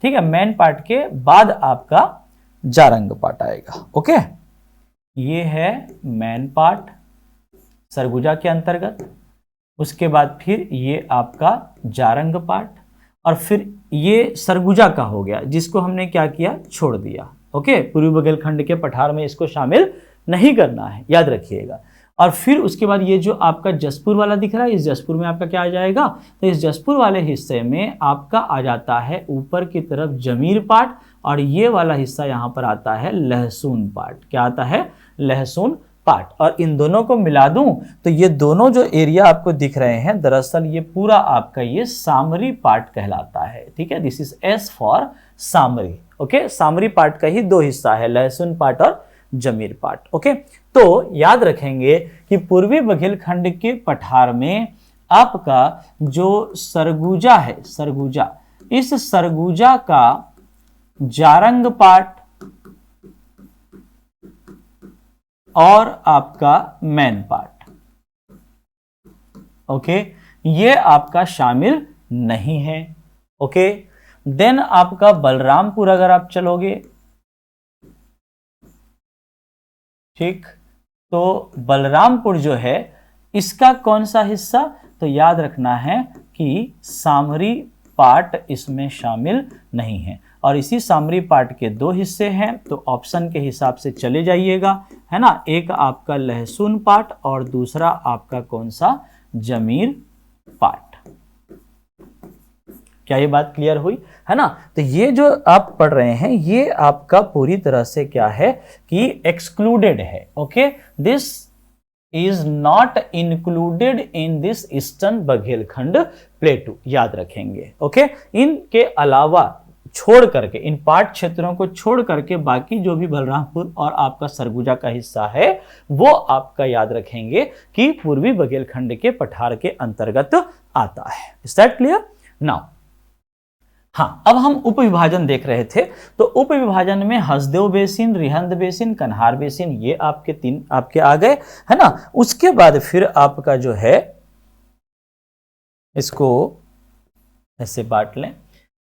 ठीक है। मैन पाट के बाद आपका जारंग पाट आएगा। ओके, ये है मैन पाट सरगुजा के अंतर्गत, उसके बाद फिर ये आपका जारंग पाट, और फिर ये सरगुजा का हो गया, जिसको हमने क्या किया, छोड़ दिया। ओके, पूर्वी बघेलखंड के पठार में इसको शामिल नहीं करना है, याद रखिएगा। और फिर उसके बाद ये जो आपका जसपुर वाला दिख रहा है, इस जसपुर में आपका क्या आ जाएगा, तो इस जसपुर वाले हिस्से में आपका आ जाता है ऊपर की तरफ जमीर पाट, और ये वाला हिस्सा यहां पर आता है लहसुन पाट। क्या आता है? लहसुन पाट। और इन दोनों को मिला दूं तो ये दोनों जो एरिया आपको दिख रहे हैं, दरअसल ये पूरा आपका ये सामरी पाट कहलाता है, ठीक है। This is as for Samri. Okay, Samri Pat का ही दो हिस्सा है, लहसुन पाट और जमीर पाट। ओके, तो याद रखेंगे कि पूर्वी बघेलखंड के पठार में आपका जो सरगुजा है, सरगुजा, इस सरगुजा का जारंग पाट और आपका मैन पाट, ओके, ये आपका शामिल नहीं है। ओके, देन आपका बलरामपुर अगर आप चलोगे, ठीक, तो बलरामपुर जो है इसका कौन सा हिस्सा, तो याद रखना है कि सामरी पाट इसमें शामिल नहीं है। और इसी सामरी पाट के दो हिस्से हैं, तो ऑप्शन के हिसाब से चले जाइएगा, है ना। एक आपका लहसुन पाट और दूसरा आपका कौन सा, जमीर पाट। क्या ये बात क्लियर हुई, है ना। तो ये जो आप पढ़ रहे हैं ये आपका पूरी तरह से क्या है कि एक्सक्लूडेड है। Okay, this is not included in this eastern Baghelkhand प्लेटू, याद रखेंगे। ओके, इनके अलावा छोड़ करके, इन पाट क्षेत्रों को छोड़ करके बाकी जो भी बलरामपुर और आपका सरगुजा का हिस्सा है वो आपका याद रखेंगे कि पूर्वी बघेलखंड के पठार के अंतर्गत आता है। Is that clear now? हाँ, अब हम उप विभाजन देख रहे थे, तो उप विभाजन में हसदेव बेसिन, रिहंद बेसिन, कन्हार बेसिन, ये आपके तीन आपके आ गए, है ना। उसके बाद फिर आपका जो है, इसको ऐसे बांट लें।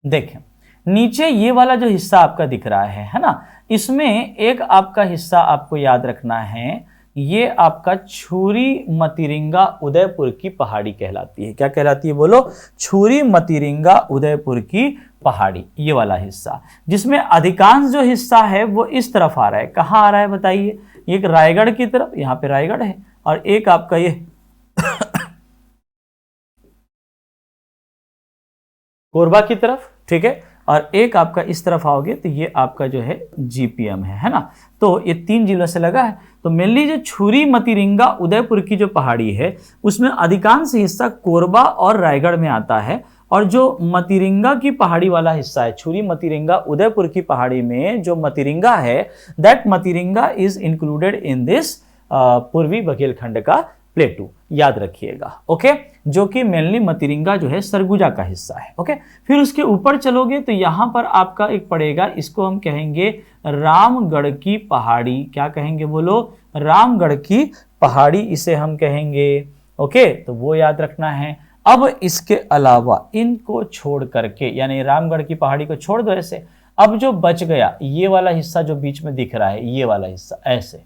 देखें, नीचे ये वाला जो हिस्सा आपका दिख रहा है ना, इसमें एक आपका हिस्सा आपको याद रखना है, ये आपका छुरी मतिरिंगा उदयपुर की पहाड़ी कहलाती है। क्या कहलाती है बोलो? छुरी मतिरिंगा उदयपुर की पहाड़ी, ये वाला हिस्सा, जिसमें अधिकांश जो हिस्सा है वो इस तरफ आ रहा है। कहाँ आ रहा है बताइए? एक रायगढ़ की तरफ, यहाँ पे रायगढ़ है, और एक आपका ये कोरबा की तरफ, ठीक है, और एक आपका इस तरफ आओगे तो ये आपका जो है जीपीएम है ना। तो ये तीन जिलों से लगा है। तो मेनली जो छुरी मतिरिंगा उदयपुर की जो पहाड़ी है उसमें अधिकांश हिस्सा कोरबा और रायगढ़ में आता है, और जो मतिरिंगा की पहाड़ी वाला हिस्सा है, छुरी मतिरिंगा उदयपुर की पहाड़ी में जो मतिरिंगा है, that Matiringa is included in this पूर्वी बघेलखंड का प्लेटू, याद रखिएगा। ओके, जो कि मेनली मतिरिंगा जो है सरगुजा का हिस्सा है। ओके, फिर उसके ऊपर चलोगे तो यहां पर आपका एक पड़ेगा, इसको हम कहेंगे रामगढ़ की पहाड़ी। क्या कहेंगे बोलो? रामगढ़ की पहाड़ी इसे हम कहेंगे। ओके, तो वो याद रखना है। अब इसके अलावा इनको छोड़ करके, यानी रामगढ़ की पहाड़ी को छोड़ दो ऐसे, अब जो बच गया ये वाला हिस्सा जो बीच में दिख रहा है, ये वाला हिस्सा ऐसे,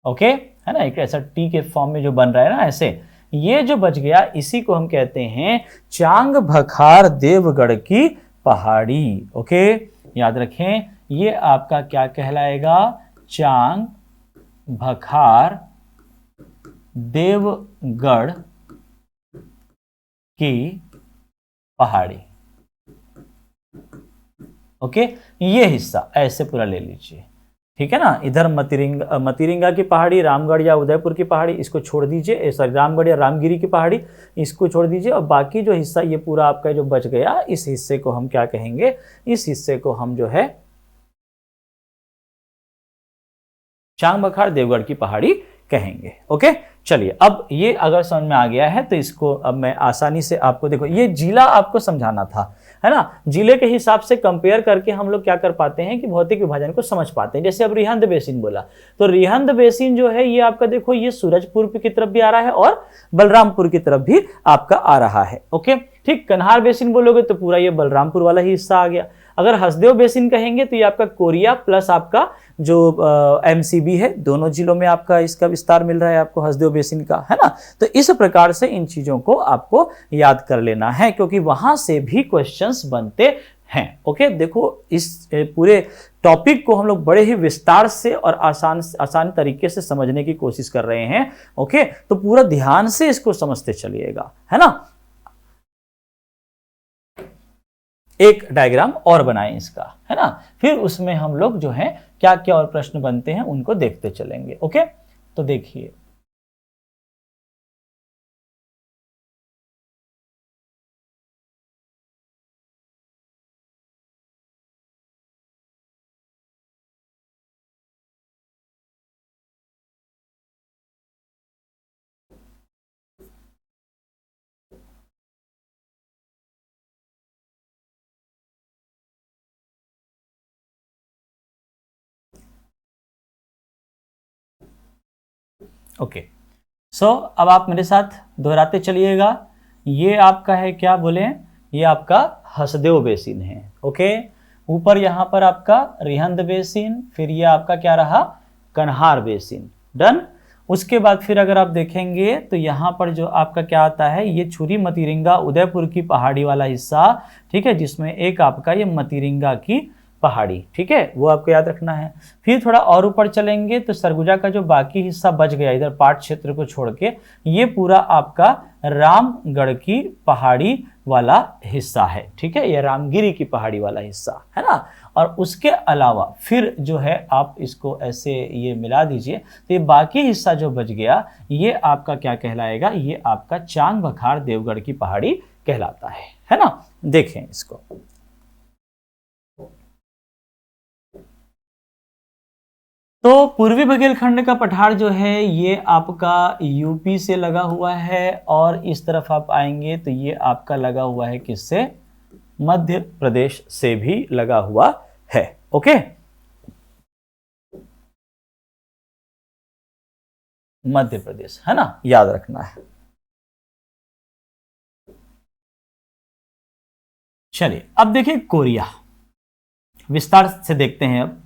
ओके, है ना, एक ऐसा टी के फॉर्म में जो बन रहा है ना ऐसे, ये जो बच गया इसी को हम कहते हैं चांग भखार देवगढ़ की पहाड़ी। ओके, याद रखें ये आपका क्या कहलाएगा, चांग भखार देवगढ़ की पहाड़ी। ओके, ये हिस्सा ऐसे पूरा ले लीजिए, ठीक है ना। इधर मतिरिंगा की पहाड़ी, रामगढ़ या उदयपुर की पहाड़ी इसको छोड़ दीजिए, सॉरी रामगढ़ या रामगिरी की पहाड़ी इसको छोड़ दीजिए, और बाकी जो हिस्सा ये पूरा आपका जो बच गया इस हिस्से को हम क्या कहेंगे, इस हिस्से को हम जो है चांग भखार देवगढ़ की पहाड़ी कहेंगे। ओके, चलिए अब ये अगर समझ में आ गया है तो इसको अब मैं आसानी से आपको, देखो ये जिला आपको समझाना था, है ना। जिले के हिसाब से कंपेयर करके हम लोग क्या कर पाते हैं कि भौतिक विभाजन को समझ पाते हैं। जैसे अब रिहंद बेसिन बोला, तो रिहंद बेसिन जो है ये आपका देखो ये सूरजपुर की तरफ भी आ रहा है और बलरामपुर की तरफ भी आपका आ रहा है। ओके, ठीक। कन्हार बेसिन बोलोगे तो पूरा ये बलरामपुर वाला ही हिस्सा आ गया। अगर हसदेव बेसिन कहेंगे तो ये आपका कोरिया प्लस आपका जो एमसीबी है, दोनों जिलों में आपका इसका विस्तार मिल रहा है आपको हसदेव बेसिन का, है ना। तो इस प्रकार से इन चीजों को आपको याद कर लेना है क्योंकि वहां से भी क्वेश्चंस बनते हैं। ओके, देखो इस पूरे टॉपिक को हम लोग बड़े ही विस्तार से और आसान तरीके से समझने की कोशिश कर रहे हैं। ओके, तो पूरा ध्यान से इसको समझते चलिएगा, है ना। एक डायग्राम और बनाएं इसका, है ना, फिर उसमें हम लोग जो है क्या क्या और प्रश्न बनते हैं उनको देखते चलेंगे। ओके, तो देखिए ओके, सो अब आप मेरे साथ दोहराते चलिएगा। ये आपका है क्या बोले, ये आपका हसदेव बेसिन है। ओके, ऊपर यहां पर आपका रिहंद बेसिन, फिर ये आपका क्या रहा, कन्हार बेसिन। डन। उसके बाद फिर अगर आप देखेंगे तो यहां पर जो आपका क्या आता है, ये छुरी मतिरिंगा उदयपुर की पहाड़ी वाला हिस्सा, ठीक है, जिसमें एक आपका ये मतिरिंगा की पहाड़ी, ठीक है, वो आपको याद रखना है। फिर थोड़ा और ऊपर चलेंगे तो सरगुजा का जो बाकी हिस्सा बच गया इधर पाट क्षेत्र को छोड़ के, ये पूरा आपका रामगढ़ की पहाड़ी वाला हिस्सा है, ठीक है, ये रामगिरी की पहाड़ी वाला हिस्सा है ना। और उसके अलावा फिर जो है आप इसको ऐसे ये मिला दीजिए तो ये बाकी हिस्सा जो बच गया ये आपका क्या कहलाएगा, ये आपका चांग भखार देवगढ़ की पहाड़ी कहलाता है ना। देखें इसको, तो पूर्वी बघेलखंड का पठार जो है ये आपका यूपी से लगा हुआ है और इस तरफ आप आएंगे तो ये आपका लगा हुआ है किससे, मध्य प्रदेश से भी लगा हुआ है। ओके, मध्य प्रदेश, है ना, याद रखना है। चलिए अब देखिए कोरिया, विस्तार से देखते हैं। अब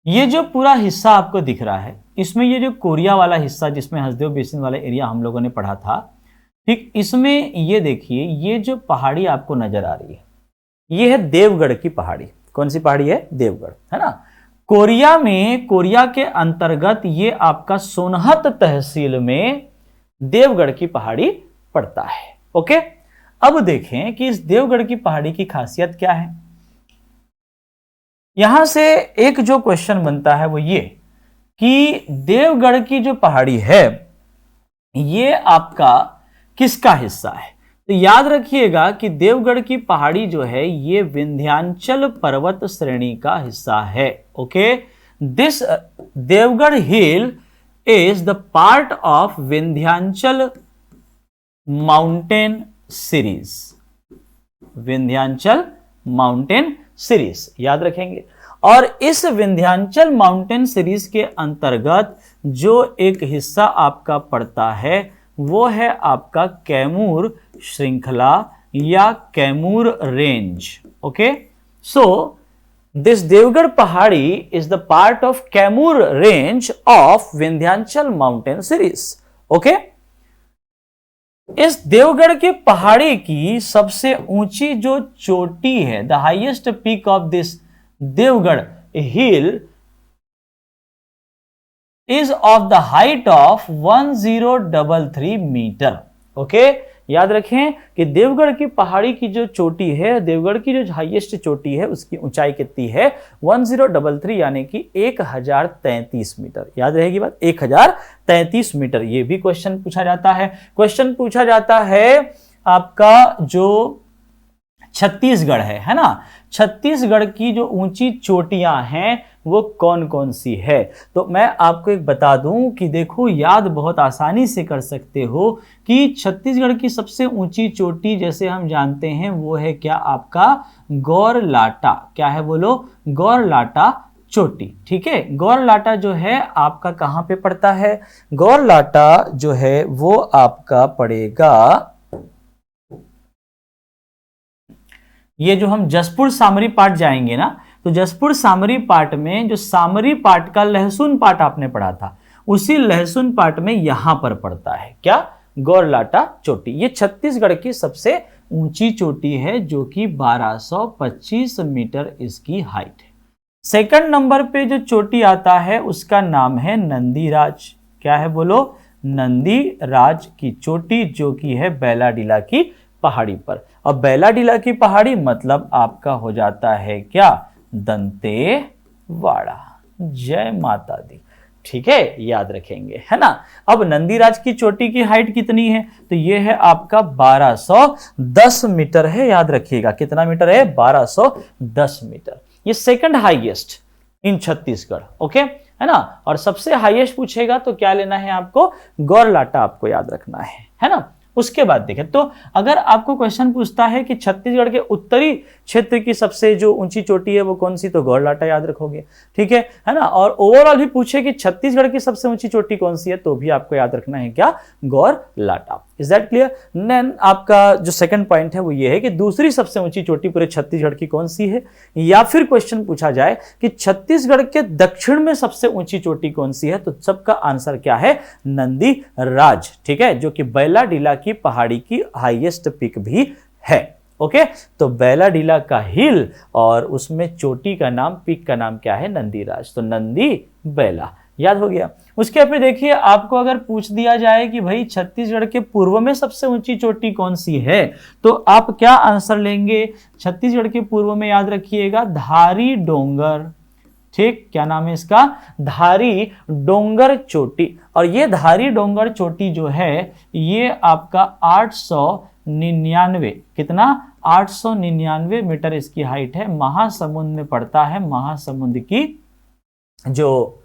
ये जो पूरा हिस्सा आपको दिख रहा है इसमें ये जो कोरिया वाला हिस्सा जिसमें हसदेव बेसिन वाला एरिया हम लोगों ने पढ़ा था, ठीक, इसमें ये देखिए ये जो पहाड़ी आपको नजर आ रही है ये है देवगढ़ की पहाड़ी। कौन सी पहाड़ी है, देवगढ़, है ना। कोरिया में, कोरिया के अंतर्गत ये आपका सोनहत तहसील में देवगढ़ की पहाड़ी पड़ता है। ओके, अब देखें कि इस देवगढ़ की पहाड़ी की खासियत क्या है। यहां से एक जो क्वेश्चन बनता है वो ये कि देवगढ़ की जो पहाड़ी है ये आपका किसका हिस्सा है। तो याद रखिएगा कि देवगढ़ की पहाड़ी जो है ये विंध्याचल पर्वत श्रेणी का हिस्सा है। Okay, this Deogarh hill is the part of Vindhyachal mountain series, Vindhyachal mountain series याद रखेंगे। और इस विंध्याचल माउंटेन सीरीज के अंतर्गत जो एक हिस्सा आपका पड़ता है वो है आपका कैमूर श्रृंखला या Kaimur range. Okay, so this Deogarh पहाड़ी is the part of Kaimur range of Vindhyachal mountain series. Okay, इस देवगढ़ की पहाड़ी की सबसे ऊंची जो चोटी है, the highest peak of this Deogarh hill is of the height of 1033 metre. Okay, याद रखें कि देवगढ़ की पहाड़ी की जो चोटी है, देवगढ़ की जो हाईएस्ट चोटी है, उसकी ऊंचाई कितनी है? 1033 यानी कि 1033 मीटर। याद रहेगी बात, 1033 मीटर। ये भी क्वेश्चन पूछा जाता है। क्वेश्चन पूछा जाता है आपका जो छत्तीसगढ़ है ना, छत्तीसगढ़ की जो ऊंची चोटियां हैं वो कौन कौन सी है? तो मैं आपको एक बता दूं कि देखो, याद बहुत आसानी से कर सकते हो कि छत्तीसगढ़ की सबसे ऊंची चोटी जैसे हम जानते हैं वो है क्या? आपका गौरलाटा। क्या है बोलो? गौरलाटा चोटी। ठीक है, गौरलाटा जो है आपका कहां पे पड़ता है? गौरलाटा जो है वो आपका पड़ेगा, ये जो हम जसपुर सामरी पाट जाएंगे ना, तो जसपुर सामरी पाट में जो सामरी पाट का लहसुन पाट आपने पढ़ा था, उसी लहसुन पाट में यहां पर पड़ता है क्या? गौरलाटा चोटी। ये छत्तीसगढ़ की सबसे ऊंची चोटी है जो कि 1225 मीटर इसकी हाइट है। सेकंड नंबर पे जो चोटी आता है उसका नाम है नंदीराज। क्या है बोलो? नंदीराज की चोटी, जो कि है बैलाडीला की पहाड़ी पर। अब बैलाडीला की पहाड़ी मतलब आपका हो जाता है क्या? दंतेवाड़ा। जय माता दी। ठीक है, याद रखेंगे, है ना। अब नंदीराज की चोटी की हाइट कितनी है? तो ये है आपका 1210 मीटर है। याद रखिएगा, कितना मीटर है? 1210 मीटर। ये second highest in Chhattisgarh. Okay, है ना। और सबसे हाईएस्ट पूछेगा तो क्या लेना है आपको? गौरलाटा आपको याद रखना है ना। उसके बाद देखें तो अगर आपको क्वेश्चन पूछता है कि छत्तीसगढ़ के उत्तरी क्षेत्र की सबसे जो ऊंची चोटी है वो कौन सी, तो गौरलाटा याद रखोगे। ठीक है ना। और ओवरऑल भी पूछे कि छत्तीसगढ़ की सबसे ऊंची चोटी कौन सी है, तो भी आपको याद रखना है क्या? Gaurlata. Is that clear? Then आपका जो सेकंड पॉइंट है वो ये है कि दूसरी सबसे ऊंची चोटी पूरे छत्तीसगढ़ की कौन सी है, या फिर क्वेश्चन पूछा जाए कि छत्तीसगढ़ के दक्षिण में सबसे ऊंची चोटी कौन सी है, तो सबका आंसर क्या है? नंदीराज। ठीक है, जो कि बैलाडीला की पहाड़ी की हाईएस्ट पीक भी है। ओके, तो बैलाडीला का हिल और उसमें चोटी का नाम, पीक का नाम क्या है? नंदीराज। तो नंदी बैला याद हो गया। उसके फिर देखिए, आपको अगर पूछ दिया जाए कि भाई छत्तीसगढ़ के पूर्व में सबसे ऊंची चोटी कौन सी है, तो आप क्या आंसर लेंगे? छत्तीसगढ़ के पूर्व में याद रखिएगा धारी डोंगर। ठीक, क्या नाम है इसका? धारी डोंगर चोटी। और ये धारी डोंगर चोटी जो है ये आपका 899, कितना? 899 मीटर इसकी हाइट है। महासमुंद में पड़ता है। महासमुंद की जो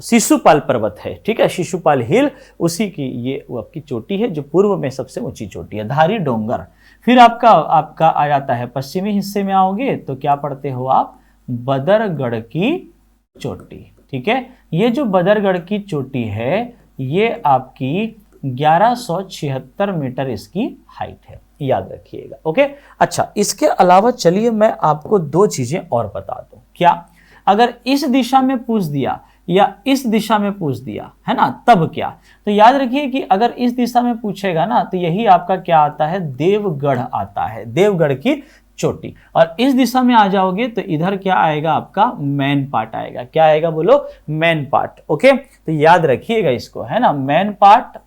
शिशुपाल पर्वत है, ठीक है, शिशुपाल हिल, उसी की ये वो आपकी चोटी है जो पूर्व में सबसे ऊंची चोटी है, धारी डोंगर। फिर आपका आ जाता है पश्चिमी हिस्से में आओगे तो क्या पढ़ते हो आप? बदरगढ़ की चोटी। ठीक है, ये जो बदरगढ़ की चोटी है ये आपकी 1176 मीटर इसकी हाइट है। याद रखिएगा। ओके, अच्छा, इसके अलावा चलिए मैं आपको दो चीजें और बता दूं। क्या? अगर इस दिशा में पूछ दिया या इस दिशा में पूछ दिया, है ना, तब क्या? तो याद रखिए कि अगर इस दिशा में पूछेगा ना तो यही आपका क्या आता है? देवगढ़ आता है, देवगढ़ की चोटी। और इस दिशा में आ जाओगे तो इधर क्या आएगा? आपका मैन पार्ट आएगा। क्या आएगा बोलो? Man part. ओके, तो याद रखिएगा इसको, है ना, मैन पार्ट।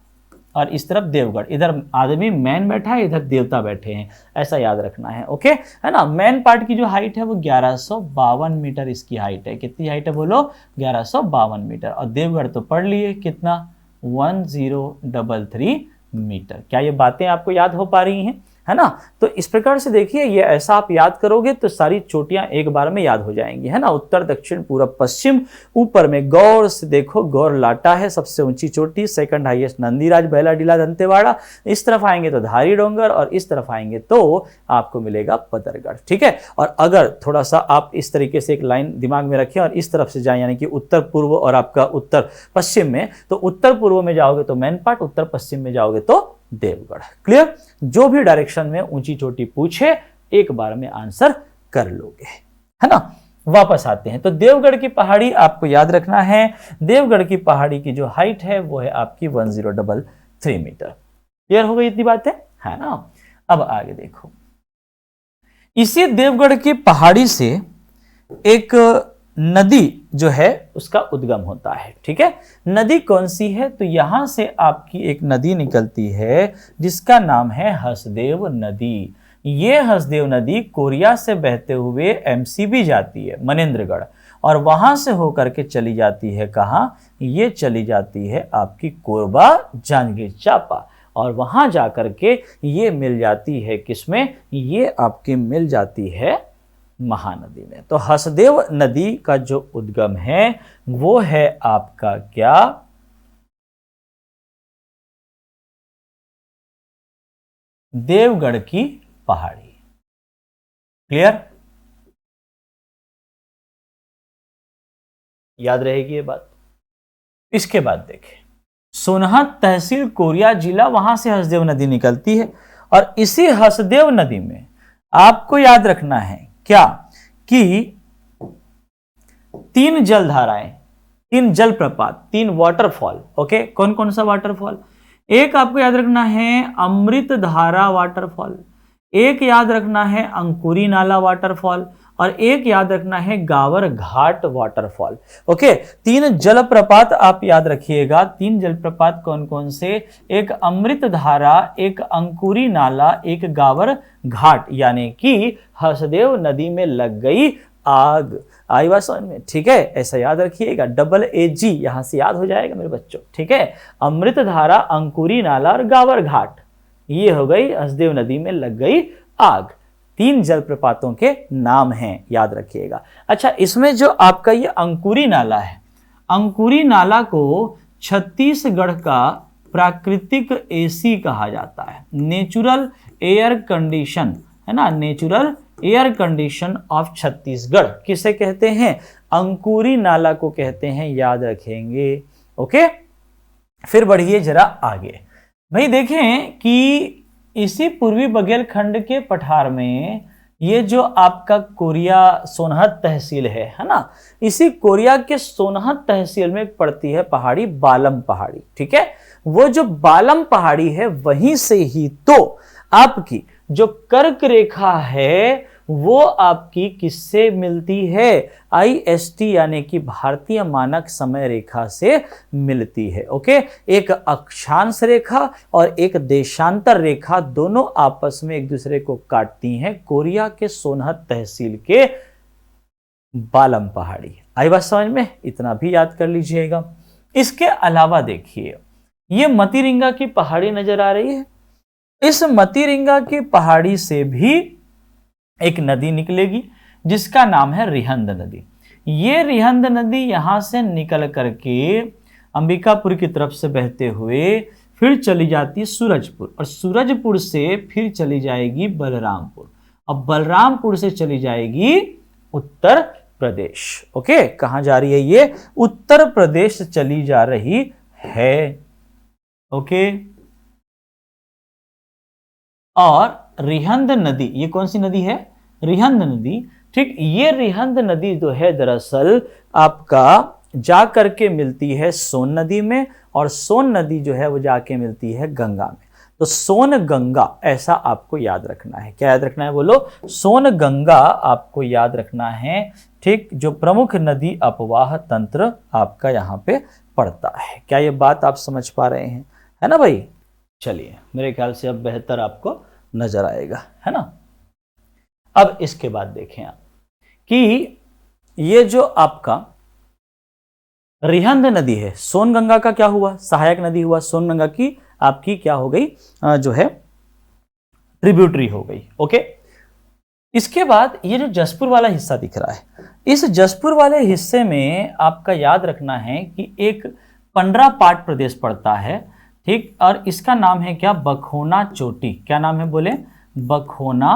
और इस तरफ देवगढ़, इधर आदमी मैन बैठा है, इधर देवता बैठे हैं, ऐसा याद रखना है। ओके, है ना। मैन पार्ट की जो हाइट है वो 1152 मीटर इसकी हाइट है। कितनी हाइट है बोलो? 1152 मीटर। और देवगढ़ तो पढ़ लिए, कितना? 1033 मीटर। क्या ये बातें आपको याद हो पा रही हैं? है ना। तो इस प्रकार से देखिए, ये ऐसा आप याद करोगे तो सारी चोटियां एक बार में याद हो जाएंगी, है ना। उत्तर, दक्षिण, पूरब, पश्चिम। ऊपर में गौर से देखो, गौरलाटा है सबसे ऊंची चोटी, सेकंड हाईएस्ट नंदीराज, बैलाडीला, दंतेवाड़ा। इस तरफ आएंगे तो धारी डोंगर, और इस तरफ आएंगे तो आपको मिलेगा बदरगढ़। ठीक है, और अगर थोड़ा सा आप इस तरीके से एक लाइन दिमाग में रखें और इस तरफ से जाए, यानी कि उत्तर पूर्व और आपका उत्तर पश्चिम में, तो उत्तर पूर्व में जाओगे तो मैन पार्ट, उत्तर पश्चिम में जाओगे तो देवगढ़। क्लियर? जो भी डायरेक्शन में ऊंची चोटी पूछे एक बार में आंसर कर लोगे, है ना। वापस आते हैं तो देवगढ़ की पहाड़ी आपको याद रखना है। देवगढ़ की पहाड़ी की जो हाइट है वो है आपकी 1033 मीटर। क्लियर हो गई इतनी बातें, है ना। अब आगे देखो, इसी देवगढ़ की पहाड़ी से एक नदी जो है उसका उद्गम होता है। ठीक है, नदी कौन सी है, तो यहां से आपकी एक नदी निकलती है जिसका नाम है हसदेव नदी। ये हसदेव नदी कोरिया से बहते हुए एमसीबी जाती है मनेंद्रगढ़, और वहां से होकर के चली जाती है कहां, ये चली जाती है आपकी कोरबा जांजगीर चांपा, और वहां जाकर के ये मिल जाती है किसमें, ये आपकी मिल जाती है महानदी में। तो हसदेव नदी का जो उद्गम है वो है आपका क्या, देवगढ़ की पहाड़ी। क्लियर, याद रहेगी ये बात। इसके बाद देखें, सोनहत तहसील कोरिया जिला, वहां से हसदेव नदी निकलती है, और इसी हसदेव नदी में आपको याद रखना है क्या, कि 3 जलधाराएं, 3 जलप्रपात, 3 वाटरफॉल। ओके, कौन कौन सा वाटरफॉल, एक आपको याद रखना है अमृत धारा वाटरफॉल, एक याद रखना है अंकुरी नाला वाटरफॉल, और एक याद रखना है गावर घाट वाटरफॉल। ओके, 3 जलप्रपात आप याद रखिएगा। 3 जलप्रपात कौन कौन से, एक अमृत धारा, एक अंकुरी नाला, एक गावर घाट, यानी कि हसदेव नदी में लग गई आग। आई बात समझ में, ठीक है, ऐसा याद रखिएगा, डबल AG यहां से याद हो जाएगा मेरे बच्चों। ठीक है, अमृत धारा, अंकुरी नाला और गावर घाट, ये हो गई हसदेव नदी में लग गई आग। 3 जलप्रपातों के नाम हैं, याद रखिएगा। अच्छा, इसमें जो आपका ये अंकुरी नाला है, अंकुरी नाला को छत्तीसगढ़ का प्राकृतिक AC कहा जाता है, नेचुरल एयर कंडीशन, है ना, natural air condition of Chhattisgarh किसे कहते हैं, अंकुरी नाला को कहते हैं, याद रखेंगे। ओके, फिर बढ़िए जरा आगे, भाई देखें कि इसी पूर्वी बघेलखंड के पठार में ये जो आपका कोरिया सोनहत तहसील है ना, इसी कोरिया के सोनहत तहसील में पड़ती है पहाड़ी बालम पहाड़ी। ठीक है, वो जो बालम पहाड़ी है वहीं से ही तो आपकी जो कर्क रेखा है वो आपकी किससे मिलती है, IST यानी कि भारतीय मानक समय रेखा से मिलती है। ओके, एक अक्षांश रेखा और एक देशांतर रेखा दोनों आपस में एक दूसरे को काटती हैं कोरिया के सोनहत तहसील के बालम पहाड़ी। आई बात समझ में, इतना भी याद कर लीजिएगा। इसके अलावा देखिए, ये मतीरिंगा की पहाड़ी नजर आ रही है, इस मतीरिंगा की पहाड़ी से भी एक नदी निकलेगी जिसका नाम है रिहंद नदी। ये रिहंद नदी यहां से निकल करके अंबिकापुर की तरफ से बहते हुए फिर चली जाती सूरजपुर, और सूरजपुर से फिर चली जाएगी बलरामपुर, और बलरामपुर से चली जाएगी उत्तर प्रदेश। ओके, कहां जा रही है ये, उत्तर प्रदेश चली जा रही है। ओके, और रिहंद नदी, ये कौन सी नदी है, रिहंद नदी। ठीक, ये रिहंद नदी जो है दरअसल आपका जा करके मिलती है सोन नदी में, और सोन नदी जो है वो जाके मिलती है गंगा में। तो सोन गंगा ऐसा आपको याद रखना है। क्या याद रखना है बोलो, सोन गंगा आपको याद रखना है। ठीक, जो प्रमुख नदी अपवाह तंत्र आपका यहाँ पे पड़ता है। क्या ये बात आप समझ पा रहे हैं, है ना भाई। चलिए, मेरे ख्याल से अब बेहतर आपको नजर आएगा, है ना। अब इसके बाद देखें आप कि ये जो आपका रिहंद नदी है, सोनगंगा का क्या हुआ, सहायक नदी हुआ, सोनगंगा की आपकी क्या हो गई, जो है ट्रिब्यूटरी हो गई। ओके, इसके बाद ये जो जसपुर वाला हिस्सा दिख रहा है, इस जसपुर वाले हिस्से में आपका याद रखना है कि एक पंडरा पाट प्रदेश पड़ता है। ठीक, और इसका नाम है क्या, बखोना चोटी। क्या नाम है बोले, बखोना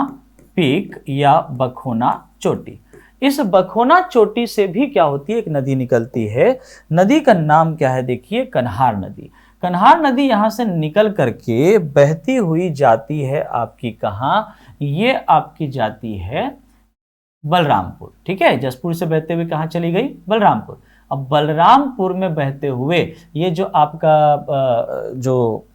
पीक या बखोना चोटी। इस बखोना चोटी से भी क्या होती है, एक नदी निकलती है। नदी का नाम क्या है, देखिए कन्हार नदी। कन्हार नदी यहां से निकल करके बहती हुई जाती है आपकी कहां, ये आपकी जाती है बलरामपुर। ठीक है, जसपुर से बहते हुए कहां चली गई, बलरामपुर। अब बलरामपुर में बहते हुए ये जो आपका जो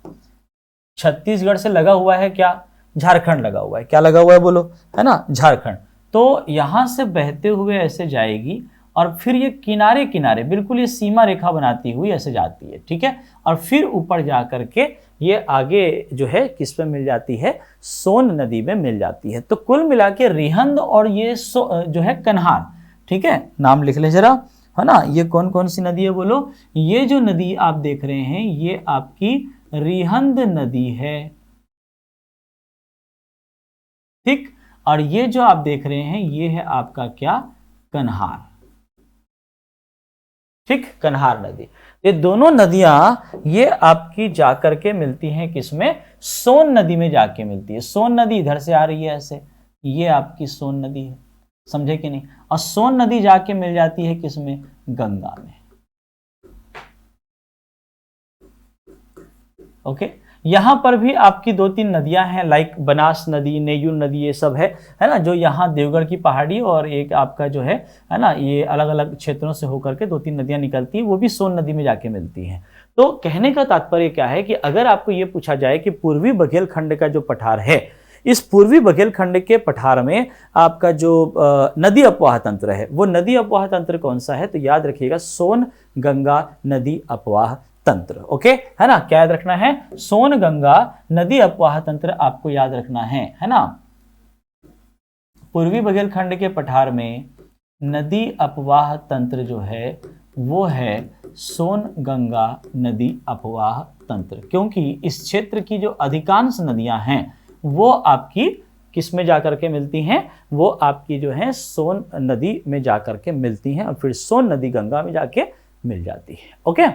छत्तीसगढ़ से लगा हुआ है क्या, झारखंड लगा हुआ है, क्या लगा हुआ है बोलो, है ना, झारखंड। तो यहां से बहते हुए ऐसे जाएगी और फिर ये किनारे किनारे बिल्कुल ये सीमा रेखा बनाती हुई ऐसे जाती है, ठीक है, और फिर ऊपर जा करके ये आगे जो है किस पे मिल जाती है, सोन नदी में मिल जाती है। तो कुल मिला के रिहंद और ये जो है कन्हार, ठीक है, नाम लिख ले जरा, है ना। ये कौन कौन सी नदी है बोलो, ये जो नदी आप देख रहे हैं ये आपकी रिहंद नदी है, ठीक, और ये जो आप देख रहे हैं ये है आपका क्या, कन्हार, ठीक, कन्हार नदी। ये दोनों नदियां ये आपकी जाकर के मिलती हैं किसमें, सोन नदी में जाके मिलती है। सोन नदी इधर से आ रही है ऐसे, ये आपकी सोन नदी है, समझे कि नहीं, और सोन नदी जाके मिल जाती है किसमें, गंगा में। ओके, यहां पर भी आपकी 2-3 नदियां हैं, लाइक बनास नदी, नेयूर नदी, ये सब है ना, जो यहाँ देवगढ़ की पहाड़ी और एक आपका जो है ना, ये अलग अलग क्षेत्रों से होकर के 2-3 नदियां निकलती हैं, वो भी सोन नदी में जाके मिलती हैं। तो कहने का तात्पर्य क्या है कि अगर आपको ये पूछा जाए कि पूर्वी बघेलखंड का जो पठार है, इस पूर्वी बघेलखंड के पठार में आपका जो नदी अपवाह तंत्र है, वो नदी अपवाह तंत्र कौन सा है, तो याद रखिएगा सोन गंगा नदी अपवाह तंत्र। ओके, है ना, क्या याद रखना है, सोन गंगा नदी अपवाह तंत्र आपको याद रखना है ना। पूर्वी बघेलखंड के पठार में नदी अपवाह तंत्र जो है वो है सोन गंगा नदी अपवाह तंत्र, क्योंकि इस क्षेत्र की जो अधिकांश नदियां हैं वो आपकी किस में जाकर के मिलती हैं, वो आपकी जो है सोन नदी में जाकर के मिलती हैं और फिर सोन नदी गंगा में जाके मिल जाती है। ओके,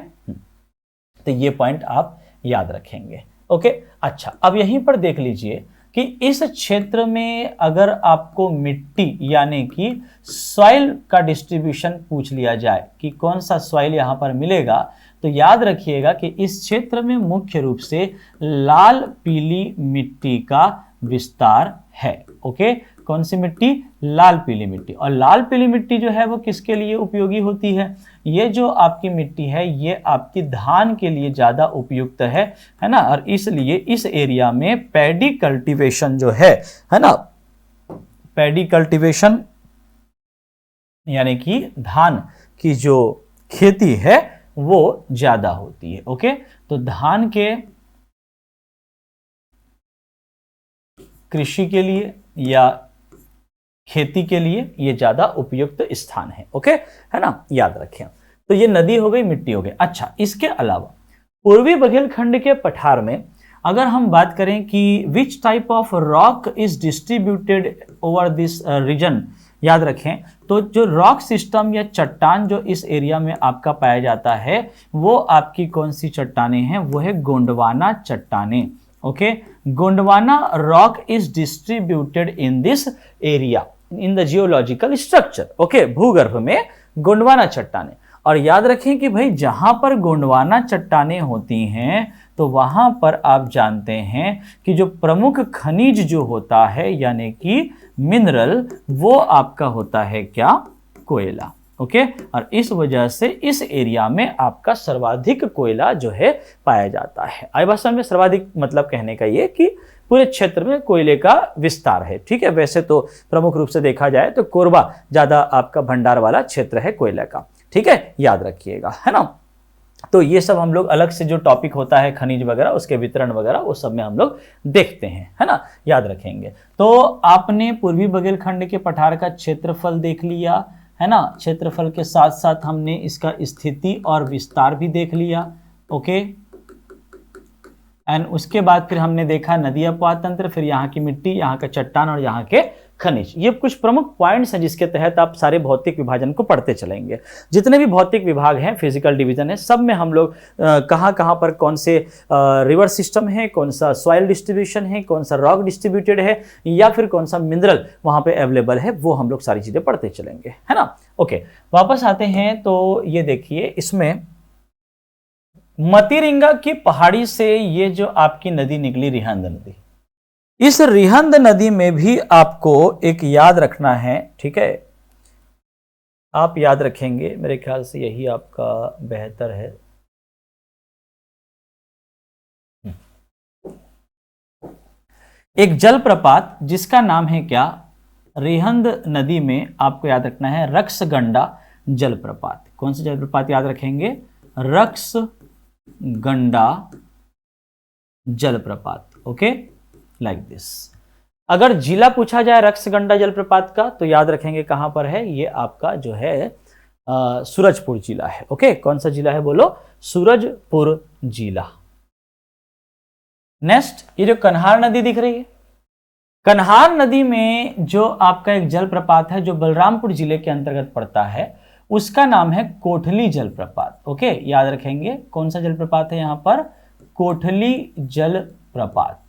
तो ये पॉइंट आप याद रखेंगे। ओके, अच्छा, अब यहीं पर देख लीजिए कि इस क्षेत्र में अगर आपको मिट्टी यानी कि सॉइल का डिस्ट्रीब्यूशन पूछ लिया जाए कि कौन सा सॉइल यहां पर मिलेगा, तो याद रखिएगा कि इस क्षेत्र में मुख्य रूप से लाल पीली मिट्टी का विस्तार है। ओके, कौन सी मिट्टी, लाल पीली मिट्टी। और लाल पीली मिट्टी जो है वो किसके लिए उपयोगी होती है, ये जो आपकी मिट्टी है ये आपकी धान के लिए ज्यादा उपयुक्त है ना, और इसलिए इस एरिया में पैडी कल्टीवेशन जो है ना, पैडी कल्टीवेशन यानी कि धान की जो खेती है वो ज्यादा होती है। ओके, तो धान के कृषि के लिए या खेती के लिए ये ज्यादा उपयुक्त स्थान है। ओके, है ना, याद रखें। तो ये नदी हो गई, मिट्टी हो गई। अच्छा, इसके अलावा पूर्वी बघेलखंड के पठार में अगर हम बात करें कि which type of rock is distributed over this region, याद रखें तो जो रॉक सिस्टम या चट्टान जो इस एरिया में आपका पाया जाता है वो आपकी कौन सी चट्टानें हैं, वो है गोंडवाना चट्टानें। Okay, Gondwana rock is distributed in this area in the geological structure. Okay, भूगर्भ में गोंडवाना चट्टानें। और याद रखें कि भाई जहां पर गोंडवाना चट्टानें होती हैं तो वहां पर आप जानते हैं कि जो प्रमुख खनिज जो होता है यानी कि मिनरल, वो आपका होता है क्या, कोयला। ओके, और इस वजह से इस एरिया में आपका सर्वाधिक कोयला जो है पाया जाता है। आई भाषा में सर्वाधिक मतलब कहने का ये कि पूरे क्षेत्र में कोयले का विस्तार है। ठीक है, वैसे तो प्रमुख रूप से देखा जाए तो कोरबा ज्यादा आपका भंडार वाला क्षेत्र है कोयले का। ठीक है, याद रखिएगा, है ना। तो ये सब हम लोग अलग से जो टॉपिक होता है खनिज वगैरह उसके वितरण वगैरह वो सब में हम लोग देखते हैं, है ना, याद रखेंगे। तो आपने पूर्वी बघेलखंड के पठार का क्षेत्रफल देख लिया, है ना, क्षेत्रफल के साथ साथ हमने इसका स्थिति और विस्तार भी देख लिया। ओके, एंड उसके बाद फिर हमने देखा नदी अपवाह तंत्र, फिर यहाँ की मिट्टी, यहाँ का चट्टान और यहाँ के खनिज। ये कुछ प्रमुख पॉइंट्स हैं जिसके तहत आप सारे भौतिक विभाजन को पढ़ते चलेंगे। जितने भी भौतिक विभाग हैं, फिजिकल डिवीजन है, सब में हम लोग कहाँ कहाँ पर कौन से रिवर सिस्टम है, कौन सा सॉइल डिस्ट्रीब्यूशन है, कौन सा रॉक डिस्ट्रीब्यूटेड है या फिर कौन सा मिनरल वहाँ पे अवेलेबल है, वो हम लोग सारी चीज़ें पढ़ते चलेंगे, है ना। ओके, वापस आते हैं तो ये देखिए इसमें मतीरिंगा की पहाड़ी से ये जो आपकी नदी निकली रिहंद नदी, इस रिहंद नदी में भी आपको एक याद रखना है। ठीक है, आप याद रखेंगे, मेरे ख्याल से यही आपका बेहतर है। एक जलप्रपात जिसका नाम है क्या, रिहंद नदी में आपको याद रखना है रक्सगंडा जलप्रपात। कौन सा जलप्रपात याद रखेंगे, रक्सगंडा जलप्रपात। Okay, like this. अगर जिला पूछा जाए रक्सगंडा जलप्रपात का तो याद रखेंगे कहां पर है, ये आपका जो है सूरजपुर जिला है। ओके, कौन सा जिला है बोलो, सूरजपुर जिला। नेक्स्ट, ये जो कन्हार नदी दिख रही है, कन्हार नदी में जो आपका एक जलप्रपात है जो बलरामपुर जिले के अंतर्गत पड़ता है, उसका नाम है कोठली जलप्रपात। ओके, याद रखेंगे कौन सा जलप्रपात है यहां पर, कोठली जलप्रपात।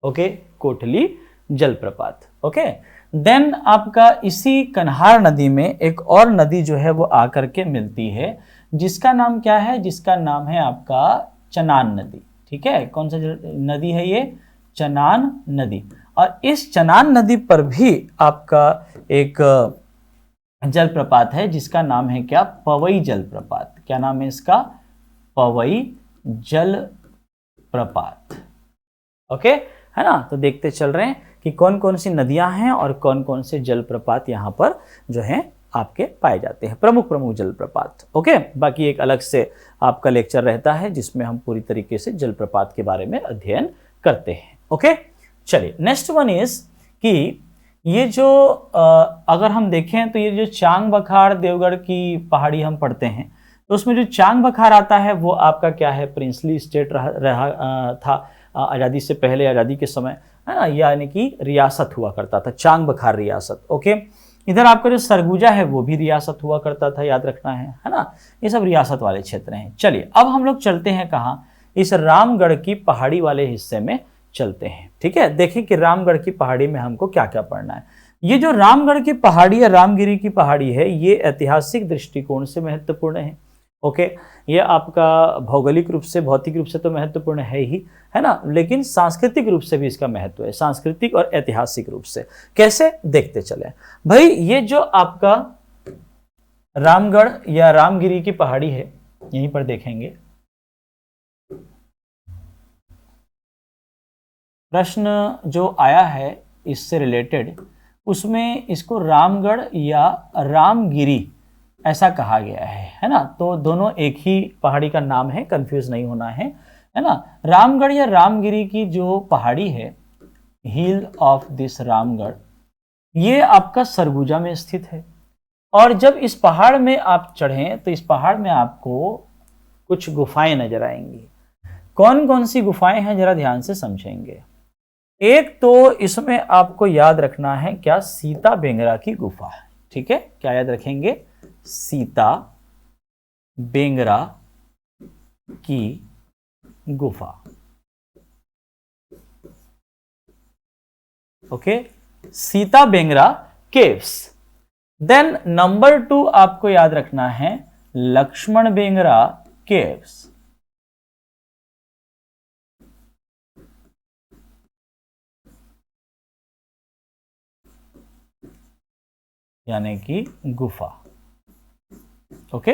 ओके, कोठली जलप्रपात। ओके, देन आपका इसी कन्हार नदी में एक और नदी जो है वो आकर के मिलती है, जिसका नाम क्या है, जिसका नाम है आपका चनान नदी। ठीक है, कौन सा नदी है ये, चनान नदी। और इस चनान नदी पर भी आपका एक जलप्रपात है जिसका नाम है क्या, पवई जलप्रपात। क्या नाम है इसका, पवई जलप्रपात। ओके, है ना। तो देखते चल रहे हैं कि कौन कौन सी नदियां हैं और कौन कौन से जलप्रपात यहां पर जो हैं आपके पाए जाते हैं, प्रमुख प्रमुख जलप्रपात। ओके, बाकी एक अलग से आपका लेक्चर रहता है जिसमें हम पूरी तरीके से जलप्रपात के बारे में अध्ययन करते हैं। ओके, चलिए नेक्स्ट वन इज कि ये जो अगर हम देखें तो ये जो चांग बखार देवगढ़ की पहाड़ी हम पढ़ते हैं, तो उसमें जो चांग बखार आता है वो आपका क्या है, प्रिंसली स्टेट रहा था आज़ादी से पहले, आज़ादी के समय, है ना, यानी कि रियासत हुआ करता था, चांग बखार रियासत। ओके, इधर आपका जो सरगुजा है वो भी रियासत हुआ करता था, याद रखना है ना। ये सब रियासत वाले क्षेत्र हैं। चलिए अब हम लोग चलते हैं कहाँ, इस रामगढ़ की पहाड़ी वाले हिस्से में चलते हैं। ठीक है, देखें कि रामगढ़ की पहाड़ी में हमको क्या क्या पढ़ना है। ये जो रामगढ़ की पहाड़ी या रामगिरी की पहाड़ी है, ये ऐतिहासिक दृष्टिकोण से महत्वपूर्ण है। ओके, ये आपका भौगोलिक रूप से, भौतिक रूप से तो महत्वपूर्ण है ही, है ना, लेकिन सांस्कृतिक रूप से भी इसका महत्व है, सांस्कृतिक और ऐतिहासिक रूप से। कैसे, देखते चले भाई। ये जो आपका रामगढ़ या रामगिरी की पहाड़ी है, यहीं पर देखेंगे प्रश्न जो आया है इससे रिलेटेड, उसमें इसको रामगढ़ या रामगिरी ऐसा कहा गया है ना। तो दोनों एक ही पहाड़ी का नाम है, कंफ्यूज नहीं होना है ना। रामगढ़ या रामगिरी की जो पहाड़ी है, हिल ऑफ दिस रामगढ़, ये आपका सरगुजा में स्थित है। और जब इस पहाड़ में आप चढ़ें तो इस पहाड़ में आपको कुछ गुफाएं नजर आएंगी। कौन कौन सी गुफाएं हैं जरा ध्यान से समझेंगे। एक तो इसमें आपको याद रखना है क्या, सीता बेंगरा की गुफा है। ठीक है, क्या याद रखेंगे, सीता बेंगरा की गुफा। Okay, Sita Bengra caves. Then number 2 आपको याद रखना है लक्ष्मण बेंगरा केव्स। यानी कि गुफा। ओके,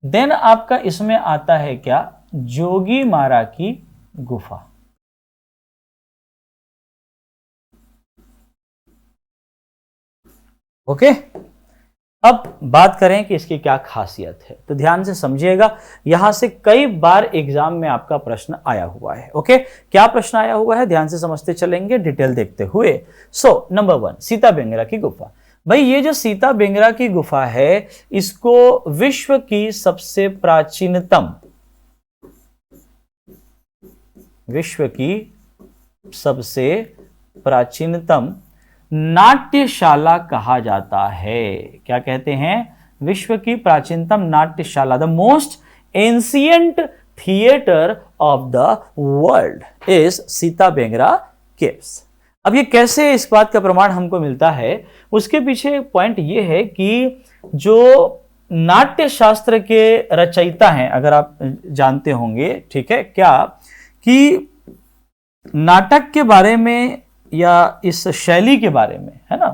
देन आपका इसमें आता है क्या, जोगी मारा की गुफा। ओके, अब बात करें कि इसकी क्या खासियत है, तो ध्यान से समझिएगा। यहां से कई बार एग्जाम में आपका प्रश्न आया हुआ है। ओके, क्या प्रश्न आया हुआ है, ध्यान से समझते चलेंगे, डिटेल देखते हुए। सो नंबर 1, सीता बेंगरा की गुफा। भाई ये जो सीता बेंगरा की गुफा है, इसको विश्व की सबसे प्राचीनतम, विश्व की सबसे प्राचीनतम नाट्यशाला कहा जाता है। क्या कहते हैं, विश्व की प्राचीनतम नाट्यशाला, the most ancient theatre of the world is Sita Bengra caves. अब ये कैसे, इस बात का प्रमाण हमको मिलता है, उसके पीछे पॉइंट ये है कि जो नाट्य शास्त्र के रचयिता हैं, अगर आप जानते होंगे, ठीक है, क्या कि नाटक के बारे में या इस शैली के बारे में, है ना,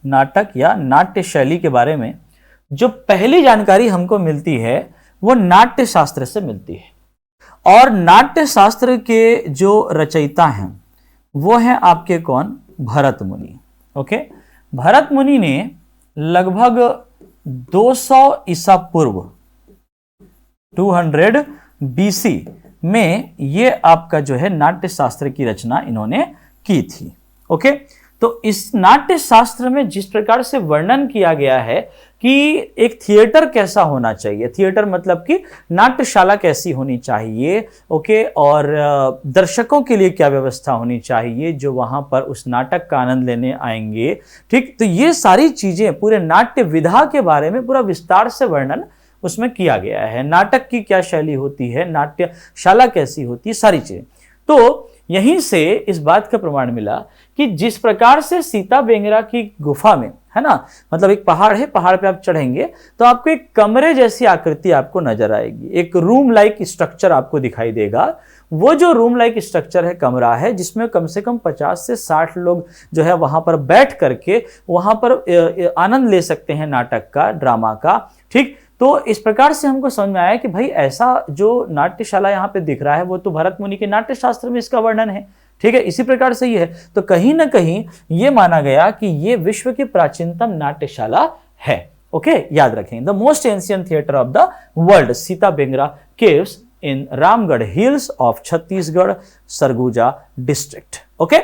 नाटक या नाट्य शैली के बारे में जो पहली जानकारी हमको मिलती है वो नाट्य शास्त्र से मिलती है। और नाट्य शास्त्र के जो रचयिता हैं वो हैं आपके कौन? भरत मुनि। ओके, भरत मुनि ने लगभग 200 ईसा पूर्व 200 BC में ये आपका जो है नाट्य शास्त्र की रचना इन्होंने की थी। ओके, तो इस नाट्य शास्त्र में जिस प्रकार से वर्णन किया गया है कि एक थिएटर कैसा होना चाहिए, थिएटर मतलब कि नाट्यशाला कैसी होनी चाहिए, ओके, और दर्शकों के लिए क्या व्यवस्था होनी चाहिए जो वहां पर उस नाटक का आनंद लेने आएंगे, ठीक, तो ये सारी चीजें पूरे नाट्य विधा के बारे में पूरा विस्तार से वर्णन उसमें किया गया है। नाटक की क्या शैली होती है, नाट्यशाला कैसी होती है, सारी चीजें। तो यहीं से इस बात का प्रमाण मिला कि जिस प्रकार से सीता बेंगरा की गुफा में, है ना, मतलब एक पहाड़ है, पहाड़ पे आप चढ़ेंगे तो आपको एक कमरे जैसी आकृति आपको नजर आएगी, एक रूम लाइक स्ट्रक्चर आपको दिखाई देगा। वो जो रूम लाइक स्ट्रक्चर है, कमरा है, जिसमें कम से कम 50 से 60 लोग जो है वहां पर बैठ करके वहां पर आनंद ले सकते हैं नाटक का, ड्रामा का, ठीक। तो इस प्रकार से हमको समझ में आया कि भाई ऐसा जो नाट्यशाला यहाँ पे दिख रहा है वो तो भरत मुनि के नाट्य शास्त्र में इसका वर्णन है, ठीक है, इसी प्रकार से ये है। तो कहीं ना कहीं ये माना गया कि ये विश्व की प्राचीनतम नाट्यशाला है। ओके, याद रखें, the most ancient theatre of the world, Sita Bengra caves in Ramgarh hills of Chhattisgarh, Surguja district. Okay,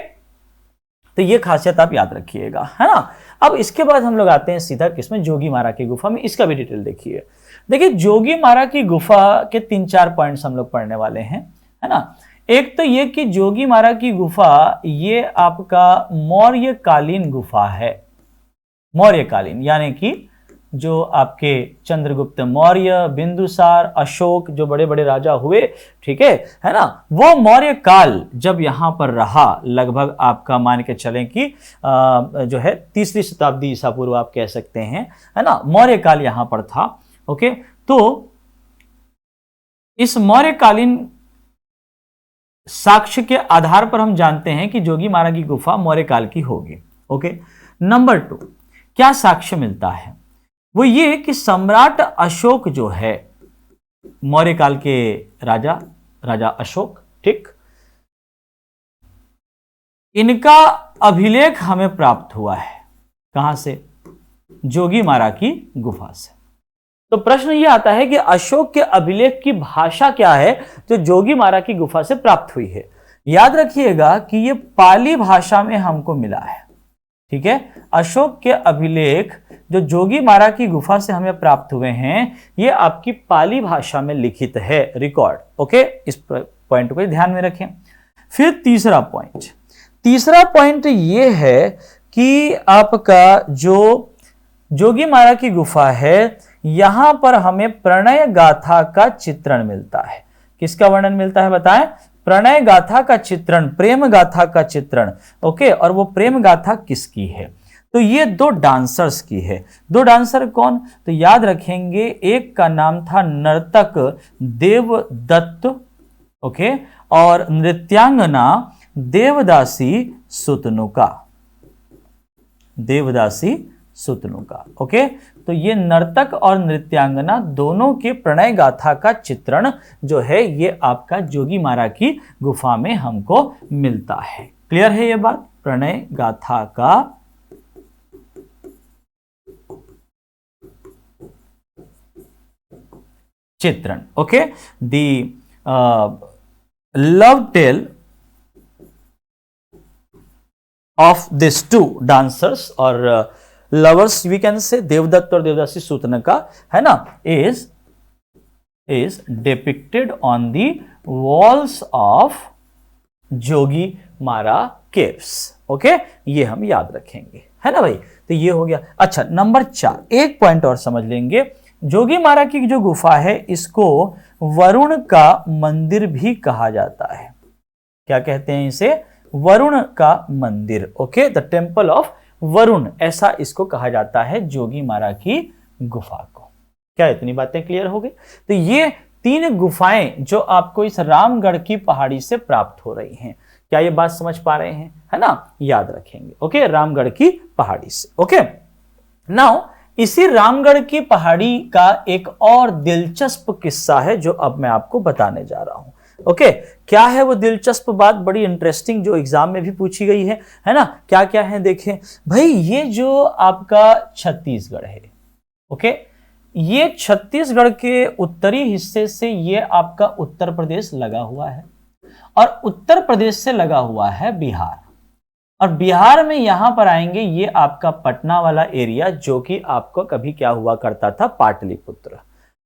तो ये खासियत आप याद रखिएगा, है ना। अब इसके बाद हम लोग आते हैं सीधा किसमें? जोगी मारा की गुफा में। इसका भी डिटेल देखिए। देखिए, जोगी मारा की गुफा के 3-4 पॉइंट्स हम लोग पढ़ने वाले हैं, है ना। एक तो ये कि जोगी मारा की गुफा ये आपका मौर्यकालीन गुफा है। मौर्यकालीन यानी कि जो आपके चंद्रगुप्त मौर्य, बिंदुसार, अशोक, जो बड़े बड़े राजा हुए, ठीक है ना, वो मौर्य काल जब यहां पर रहा, लगभग आपका मान के चलें कि जो है 3री शताब्दी ईसा पूर्व आप कह सकते हैं, है ना, मौर्य काल यहां पर था। ओके, तो इस मौर्यकालीन साक्ष्य के आधार पर हम जानते हैं कि जोगी मारा की गुफा मौर्य काल की होगी। ओके, नंबर 2 क्या साक्ष्य मिलता है? वो ये कि सम्राट अशोक जो है, मौर्य काल के राजा अशोक, ठीक, इनका अभिलेख हमें प्राप्त हुआ है। कहां से? जोगी मारा की गुफा से। तो प्रश्न यह आता है कि अशोक के अभिलेख की भाषा क्या है जो जोगी मारा की गुफा से प्राप्त हुई है? याद रखिएगा कि यह पाली भाषा में हमको मिला है, ठीक है। अशोक के अभिलेख जो जोगी मारा की गुफा से हमें प्राप्त हुए हैं, ये आपकी पाली भाषा में लिखित है, रिकॉर्ड। ओके, इस पॉइंट को ध्यान में रखें। फिर तीसरा पॉइंट ये है कि आपका जो जोगी मारा की गुफा है, यहां पर हमें प्रणय गाथा का चित्रण मिलता है। किसका वर्णन मिलता है बताएं? प्रणय गाथा का चित्रण, प्रेम गाथा का चित्रण। ओके, और वो प्रेम गाथा किसकी है? तो ये 2 डांसर्स की है। 2 डांसर कौन? तो याद रखेंगे, एक का नाम था नर्तक देवदत्त, ओके, और नृत्यांगना देवदासी सुतनुका। ओके, तो ये नर्तक और नृत्यांगना दोनों के प्रणय गाथा का चित्रण जो है ये आपका जोगी मारा की गुफा में हमको मिलता है। क्लियर है ये बात? प्रणय गाथा का चित्रण। Okay, the love tale of this 2 dancers और lovers we can say, Devdatta और देवदासी सुतनका, है ना, is depicted on the walls of Jogimara caves. Okay, ये हम याद रखेंगे, है ना भाई। तो ये हो गया। अच्छा, नंबर 4 एक पॉइंट और समझ लेंगे। जोगी मारा की जो गुफा है इसको वरुण का मंदिर भी कहा जाता है। क्या कहते हैं इसे? वरुण का मंदिर। Okay, the temple of Varun, ऐसा इसको कहा जाता है जोगी मारा की गुफा को। क्या इतनी बातें क्लियर हो गई? तो ये 3 गुफाएं जो आपको इस रामगढ़ की पहाड़ी से प्राप्त हो रही हैं, क्या ये बात समझ पा रहे हैं? है ना, याद रखेंगे। ओके, रामगढ़ की पहाड़ी से। ओके, नाउ इसी रामगढ़ की पहाड़ी का एक और दिलचस्प किस्सा है जो अब मैं आपको बताने जा रहा हूं। ओके, क्या है वो दिलचस्प बात, बड़ी इंटरेस्टिंग, जो एग्जाम में भी पूछी गई है ना। क्या क्या है देखें भाई, ये जो आपका छत्तीसगढ़ है, ओके, ये छत्तीसगढ़ के उत्तरी हिस्से से ये आपका उत्तर प्रदेश लगा हुआ है और उत्तर प्रदेश से लगा हुआ है बिहार, और बिहार में यहां पर आएंगे ये आपका पटना वाला एरिया जो कि आपको कभी क्या हुआ करता था, पाटलिपुत्र।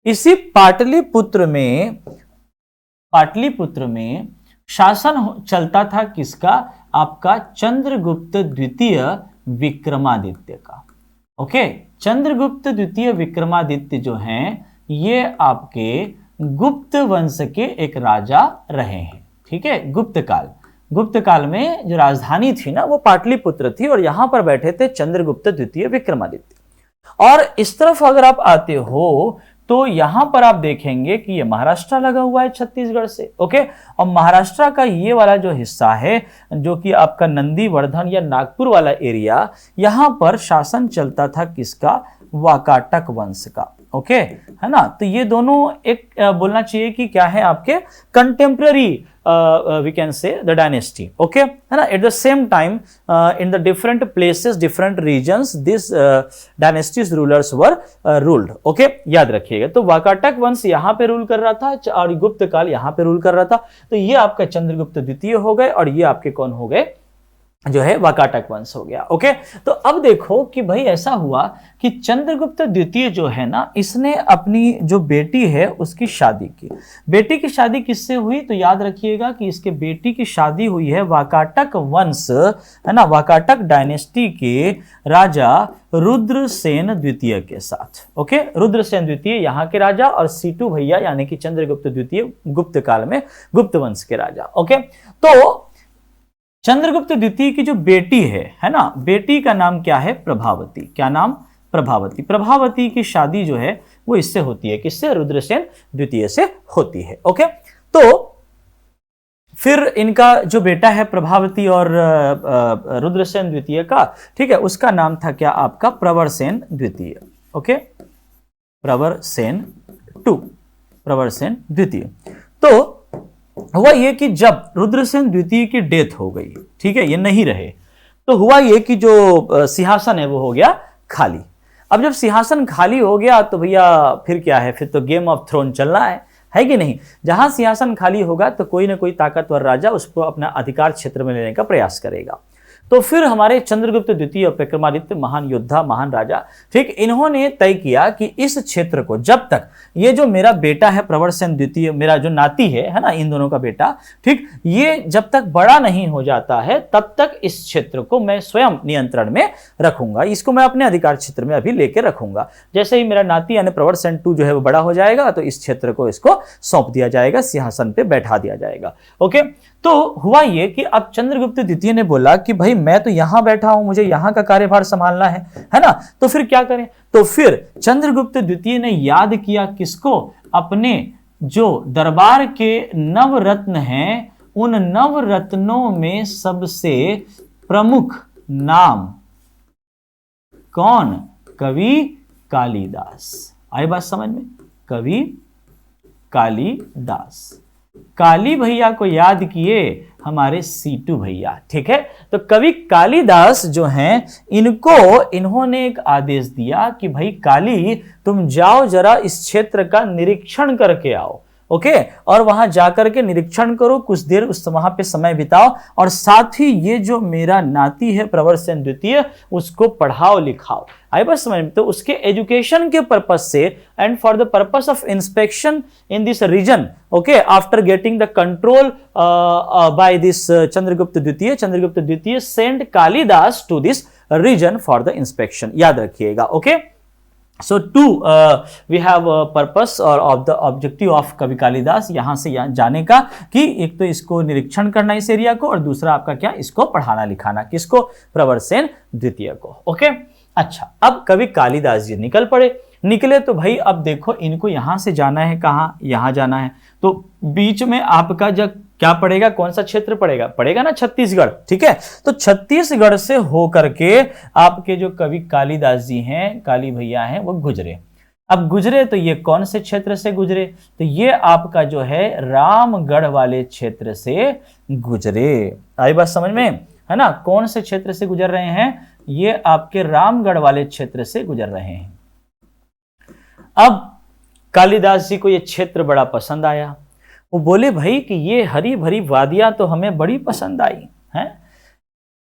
इसी पाटलिपुत्र में शासन चलता था किसका, आपका चंद्रगुप्त द्वितीय विक्रमादित्य का। ओके, चंद्रगुप्त द्वितीय विक्रमादित्य जो हैं ये आपके गुप्त वंश के एक राजा रहे हैं। ठीक है, गुप्त काल में जो राजधानी थी ना वो पाटलिपुत्र थी और यहां पर बैठे थे चंद्रगुप्त द्वितीय विक्रमादित्य। और इस तरफ अगर आप आते हो तो यहां पर आप देखेंगे कि ये महाराष्ट्र लगा हुआ है छत्तीसगढ़ से। ओके, और महाराष्ट्र का ये वाला जो हिस्सा है जो कि आपका नंदीवर्धन या नागपुर वाला एरिया, यहां पर शासन चलता था किसका, वाकाटक वंश का। ओके, है ना। तो ये दोनों एक बोलना चाहिए कि क्या है आपके contemporary we can say the dynasty. Okay, है ना। At the same time in the different places, different regions, this dynasties rulers were ruled. Okay, याद रखिएगा। तो वाकाटक वंश यहां पे रूल कर रहा था और गुप्त काल यहां पे रूल कर रहा था। तो ये आपका चंद्रगुप्त द्वितीय हो गए और ये आपके कौन हो गए, जो है वाकाटक वंश हो गया। ओके, तो अब देखो कि भाई ऐसा हुआ कि चंद्रगुप्त द्वितीय जो है ना, इसने अपनी जो बेटी है उसकी शादी की। बेटी की शादी किससे हुई, तो याद रखिएगा कि इसके बेटी की शादी हुई है वाकाटक वंश, है ना, वाकाटक डायनेस्टी के राजा रुद्रसेन द्वितीय के साथ। ओके, रुद्रसेन द्वितीय यहाँ के राजा और सीटू भैया यानी कि चंद्रगुप्त द्वितीय गुप्त काल में गुप्त वंश के राजा। ओके, तो चंद्रगुप्त द्वितीय की जो बेटी है ना, बेटी का नाम क्या है, प्रभावती। क्या नाम, प्रभावती। प्रभावती की शादी जो है वो इससे होती है, किससे, रुद्रसेन द्वितीय से होती है। ओके, तो फिर इनका जो बेटा है प्रभावती और रुद्रसेन द्वितीय का, ठीक है, उसका नाम था क्या आपका, प्रवरसेन द्वितीय। ओके, प्रवरसेन द्वितीय। तो हुआ ये कि जब रुद्रसेन द्वितीय की डेथ हो गई, ठीक है, ये नहीं रहे, तो हुआ ये कि जो सिंहासन है वो हो गया खाली। अब जब सिंहासन खाली हो गया तो भैया फिर क्या है, फिर तो गेम ऑफ थ्रोन चलना है कि नहीं। जहां सिंहासन खाली होगा तो कोई ना कोई ताकतवर राजा उसको अपना अधिकार क्षेत्र में लेने का प्रयास करेगा। तो फिर हमारे चंद्रगुप्त द्वितीय और विक्रमादित्य, महान योद्धा, महान राजा, ठीक, इन्होंने तय किया कि इस क्षेत्र को जब तक ये जो मेरा बेटा है प्रवरसेन द्वितीय, मेरा जो नाती है ना, इन दोनों का बेटा, ठीक, ये जब तक बड़ा नहीं हो जाता है तब तक इस क्षेत्र को मैं स्वयं नियंत्रण में रखूंगा, इसको मैं अपने अधिकार क्षेत्र में अभी लेके रखूंगा। जैसे ही मेरा नाती यानी प्रवरसेन 2 जो है वो बड़ा हो जाएगा तो इस क्षेत्र को इसको सौंप दिया जाएगा, सिंहासन पे बैठा दिया जाएगा। ओके, तो हुआ ये कि अब चंद्रगुप्त द्वितीय ने बोला कि भाई मैं तो यहां बैठा हूं, मुझे यहां का कार्यभार संभालना है ना, तो फिर क्या करें। तो फिर चंद्रगुप्त द्वितीय ने याद किया किसको, अपने जो दरबार के नवरत्न हैं, उन नवरत्नों में सबसे प्रमुख नाम कौन, कवि कालिदास। आई बात समझ में, कवि कालिदास। काली भैया को याद किए हमारे सीटू भैया। ठीक है, तो कवि कालिदास जो हैं इन्होंने एक आदेश दिया कि भाई काली तुम जाओ जरा इस क्षेत्र का निरीक्षण करके आओ। ओके, और वहां जाकर के निरीक्षण करो, कुछ देर उस वहां पे समय बिताओ और साथ ही ये जो मेरा नाती है प्रवरसेन द्वितीय उसको पढ़ाओ लिखाओ। आई बस समझ में, तो उसके एजुकेशन के पर्पस से and for the purpose of inspection in this region, okay, after getting the control by this Chandragupta द्वितीय send Kalidas to this region for the inspection. याद रखिएगा। Okay, so we have a purpose और of the objective of कवि कालिदास यहाँ से यहाँ जाने का कि एक तो इसको निरीक्षण करना इस एरिया को और दूसरा आपका क्या, इसको पढ़ाना लिखाना, किसको, प्रवरसेन द्वितीय को। ओके, अच्छा, अब कवि कालिदास जी निकले तो भाई अब देखो इनको यहां से जाना है, कहां, यहां जाना है, तो बीच में आपका जब क्या पड़ेगा, कौन सा क्षेत्र पड़ेगा, पड़ेगा ना छत्तीसगढ़। ठीक है, तो छत्तीसगढ़ से होकर के आपके जो कवि कालिदास जी हैं, काली भैया हैं, वो गुजरे। अब गुजरे तो ये कौन से क्षेत्र से गुजरे, तो ये आपका जो है रामगढ़ वाले क्षेत्र से गुजरे। आई बात समझ में, है ना, कौन से क्षेत्र से गुजर रहे हैं, ये आपके रामगढ़ वाले क्षेत्र से गुजर रहे हैं। अब कालिदास जी को ये क्षेत्र बड़ा पसंद आया, वो बोले भाई कि ये हरी भरी वादियां तो हमें बड़ी पसंद आई हैं,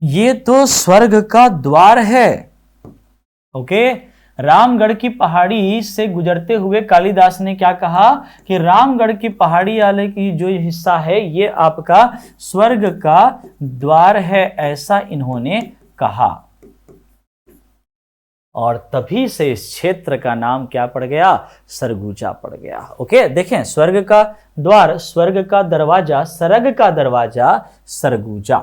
ये तो स्वर्ग का द्वार है। ओके, रामगढ़ की पहाड़ी से गुजरते हुए कालिदास ने क्या कहा कि रामगढ़ की पहाड़ी वाले की जो हिस्सा है ये आपका स्वर्ग का द्वार है, ऐसा इन्होंने कहा। और तभी से इस क्षेत्र का नाम क्या पड़ गया, सरगुजा पड़ गया। ओके, देखें, स्वर्ग का द्वार, स्वर्ग का दरवाजा, सरग का दरवाजा, सरगुजा।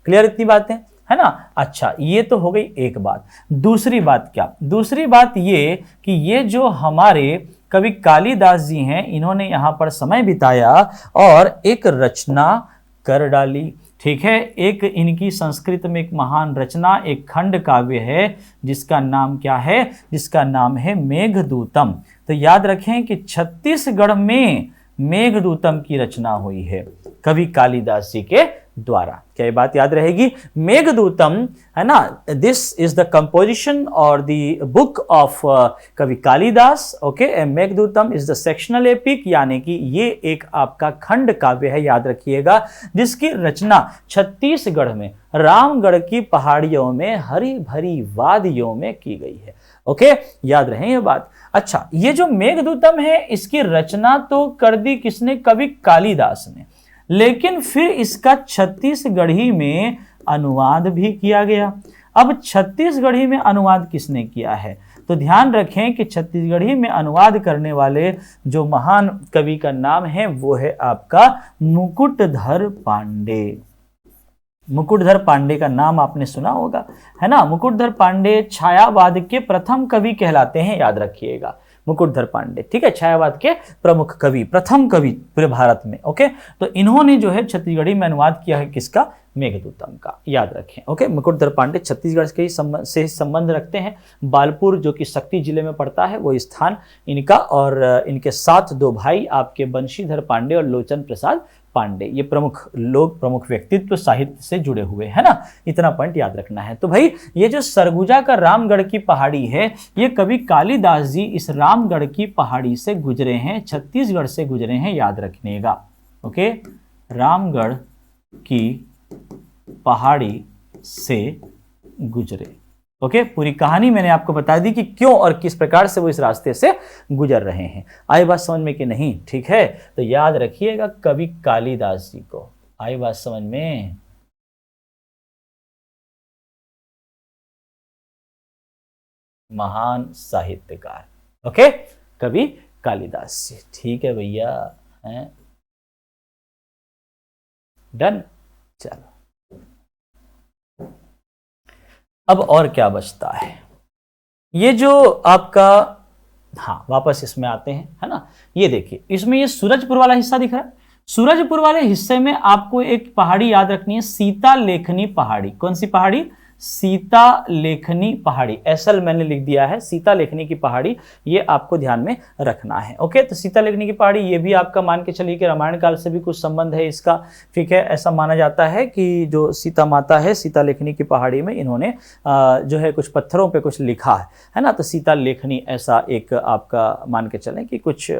क्लियर इतनी बातें, है ना। अच्छा, ये तो हो गई एक बात। दूसरी बात क्या, दूसरी बात ये कि ये जो हमारे कवि कालिदास जी हैं, इन्होंने यहां पर समय बिताया और एक रचना कर डाली। ठीक है, एक इनकी संस्कृत में एक महान रचना, एक खंड काव्य है जिसका नाम क्या है, जिसका नाम है मेघदूतम। तो याद रखें कि छत्तीसगढ़ में मेघदूतम की रचना हुई है कवि कालिदास जी के द्वारा। क्या ये बात याद रहेगी, मेघदूतम, है ना, दिस इज द कंपोजिशन और द बुक ऑफ कवि Kalidas. Okay, Meghadutam is the sectional epic, यानी कि ये एक आपका खंड काव्य है, याद रखिएगा, जिसकी रचना छत्तीसगढ़ में रामगढ़ की पहाड़ियों में हरी भरी वादियों में की गई है। ओके, याद रहे ये बात। अच्छा, ये जो मेघदूतम है इसकी रचना तो कर दी किसने, कवि कालिदास ने, लेकिन फिर इसका छत्तीसगढ़ी में अनुवाद भी किया गया। अब छत्तीसगढ़ी में अनुवाद किसने किया है, तो ध्यान रखें कि छत्तीसगढ़ी में अनुवाद करने वाले जो महान कवि का नाम है वो है आपका मुकुटधर पांडे। मुकुटधर पांडे का नाम आपने सुना होगा, है ना। मुकुटधर पांडे छायावाद के प्रथम कवि कहलाते हैं, याद रखिएगा, मुकुटधर पांडे। ठीक है, छायावाद के प्रमुख कवि, प्रथम कवि पूरे भारत में। ओके, तो इन्होंने जो है छत्तीसगढ़ी में अनुवाद किया है किसका, मेघदूतम का, याद रखें। ओके, मुकुटधर पांडे छत्तीसगढ़ के से संबंध रखते हैं। बालपुर जो कि शक्ति जिले में पड़ता है वो स्थान इनका, और इनके साथ दो भाई आपके बंशीधर पांडे और लोचन प्रसाद पांडे, ये प्रमुख लोग, प्रमुख व्यक्तित्व साहित्य से जुड़े हुए, है ना। इतना पॉइंट याद रखना है। तो भाई ये जो सरगुजा का रामगढ़ की पहाड़ी है, ये कवि कालिदास जी इस रामगढ़ की पहाड़ी से गुजरे हैं, छत्तीसगढ़ से गुजरे हैं, याद रखिएगा। ओके, रामगढ़ की पहाड़ी से गुजरे। ओके, पूरी कहानी मैंने आपको बता दी कि क्यों और किस प्रकार से वो इस रास्ते से गुजर रहे हैं। आई बात समझ में कि नहीं, ठीक है, तो याद रखिएगा कवि कालिदास जी को। आई बात समझ में, महान साहित्यकार। ओके, कवि कालिदास जी। ठीक है भैया, हैं, डन। चलो, अब और क्या बचता है, ये जो आपका, हाँ वापस इसमें आते हैं, है ना। ये देखिए, इसमें ये सूरजपुर वाला हिस्सा दिख रहा है। सूरजपुर वाले हिस्से में आपको एक पहाड़ी याद रखनी है, सीता लेखनी पहाड़ी। कौन सी पहाड़ी, सीता लेखनी पहाड़ी। एसल मैंने लिख दिया है, सीता लेखनी की पहाड़ी, ये आपको ध्यान में रखना है। ओके, तो सीता लेखनी की पहाड़ी, ये भी आपका मान के चलिए कि रामायण काल से भी कुछ संबंध है इसका। ठीक है, ऐसा माना जाता है कि जो सीता माता है, सीता लेखनी की पहाड़ी में इन्होंने जो है कुछ पत्थरों पे कुछ लिखा है ना। तो सीता लेखनी ऐसा एक आपका मान के चलें कि कुछ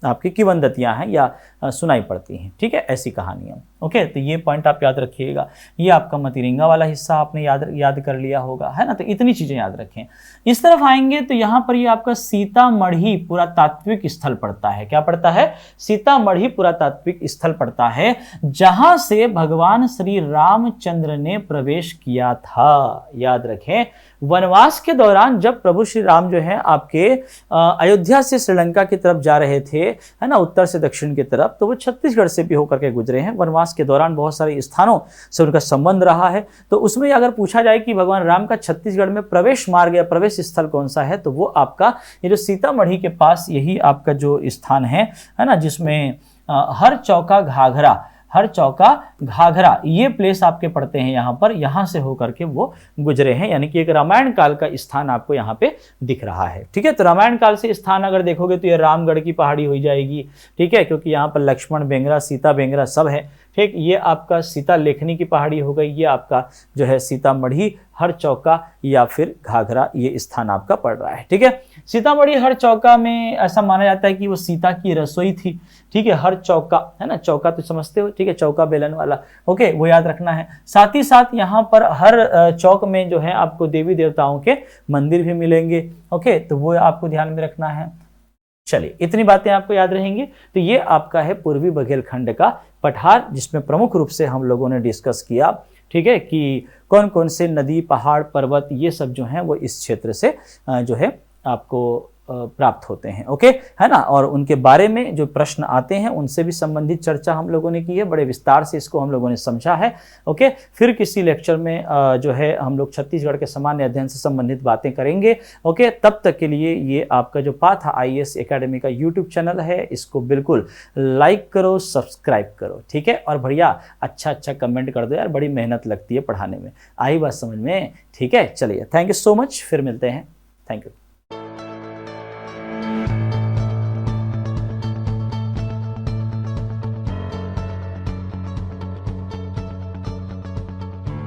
आपकी किंवदंतियां हैं या सुनाई पड़ती हैं। ठीक है, ऐसी कहानियां। ओके, तो ये पॉइंट आप याद रखिएगा। ये आपका मतिरिंगा वाला हिस्सा आपने याद कर लिया होगा, है ना। तो इतनी चीजें याद रखें। इस तरफ आएंगे तो यहाँ पर ये आपका सीतामढ़ी पुरातात्विक स्थल पड़ता है। क्या पड़ता है, सीतामढ़ी पुरातात्विक स्थल पड़ता है, जहां से भगवान श्री रामचंद्र ने प्रवेश किया था। याद रखें, वनवास के दौरान जब प्रभु श्री राम जो है आपके अयोध्या से श्रीलंका की तरफ जा रहे थे, है ना, उत्तर से दक्षिण की तरफ, तो वो छत्तीसगढ़ से भी होकर के गुजरे हैं। वनवास के दौरान बहुत सारे स्थानों से उनका संबंध रहा है। तो उसमें अगर पूछा जाए कि भगवान राम का छत्तीसगढ़ में प्रवेश मार्ग या प्रवेश स्थल कौन सा है, तो वो आपका ये जो सीतामढ़ी के पास यही आपका जो स्थान है ना, जिसमें हर चौका घाघरा हर चौका घाघरा, ये प्लेस आपके पड़ते हैं यहाँ पर, यहाँ से होकर के वो गुजरे हैं, यानी कि एक रामायण काल का स्थान आपको यहाँ पे दिख रहा है। ठीक है, तो रामायण काल से स्थान अगर देखोगे तो ये रामगढ़ की पहाड़ी हो जाएगी। ठीक है, क्योंकि यहाँ पर लक्ष्मण बेंगरा, सीता बेंगरा सब है। ठीक, ये आपका सीता लेखनी की पहाड़ी हो गई, ये आपका जो है सीतामढ़ी, हर चौका या फिर घाघरा, ये स्थान आपका पड़ रहा है। ठीक है, सीतामढ़ी हर चौका में ऐसा माना जाता है कि वो सीता की रसोई थी। ठीक है, हर चौका है ना, चौका तो समझते हो, ठीक है, चौका बेलन वाला, ओके, वो याद रखना है। साथ ही साथ यहाँ पर हर चौक में जो है आपको देवी देवताओं के मंदिर भी मिलेंगे। ओके, तो वो आपको ध्यान में रखना है। चलिए, इतनी बातें आपको याद रहेंगी। तो ये आपका है पूर्वी बघेलखंड का पठार, जिसमें प्रमुख रूप से हम लोगों ने डिस्कस किया, ठीक है, कि कौन कौन से नदी, पहाड़, पर्वत, ये सब जो हैं वो इस क्षेत्र से जो है आपको प्राप्त होते हैं। ओके, है ना, और उनके बारे में जो प्रश्न आते हैं उनसे भी संबंधित चर्चा हम लोगों ने की है, बड़े विस्तार से इसको हम लोगों ने समझा है। ओके, फिर किसी लेक्चर में जो है हम लोग छत्तीसगढ़ के सामान्य अध्ययन से संबंधित बातें करेंगे। ओके, तब तक के लिए ये आपका जो पाथ IAS एकेडमी का यूट्यूब चैनल है, इसको बिल्कुल लाइक करो, सब्सक्राइब करो। ठीक है, और बढ़िया अच्छा कमेंट कर दो यार, बड़ी मेहनत लगती है पढ़ाने में। आई बात समझ में? ठीक है, चलिए, थैंक यू सो मच, फिर मिलते हैं। Thank you.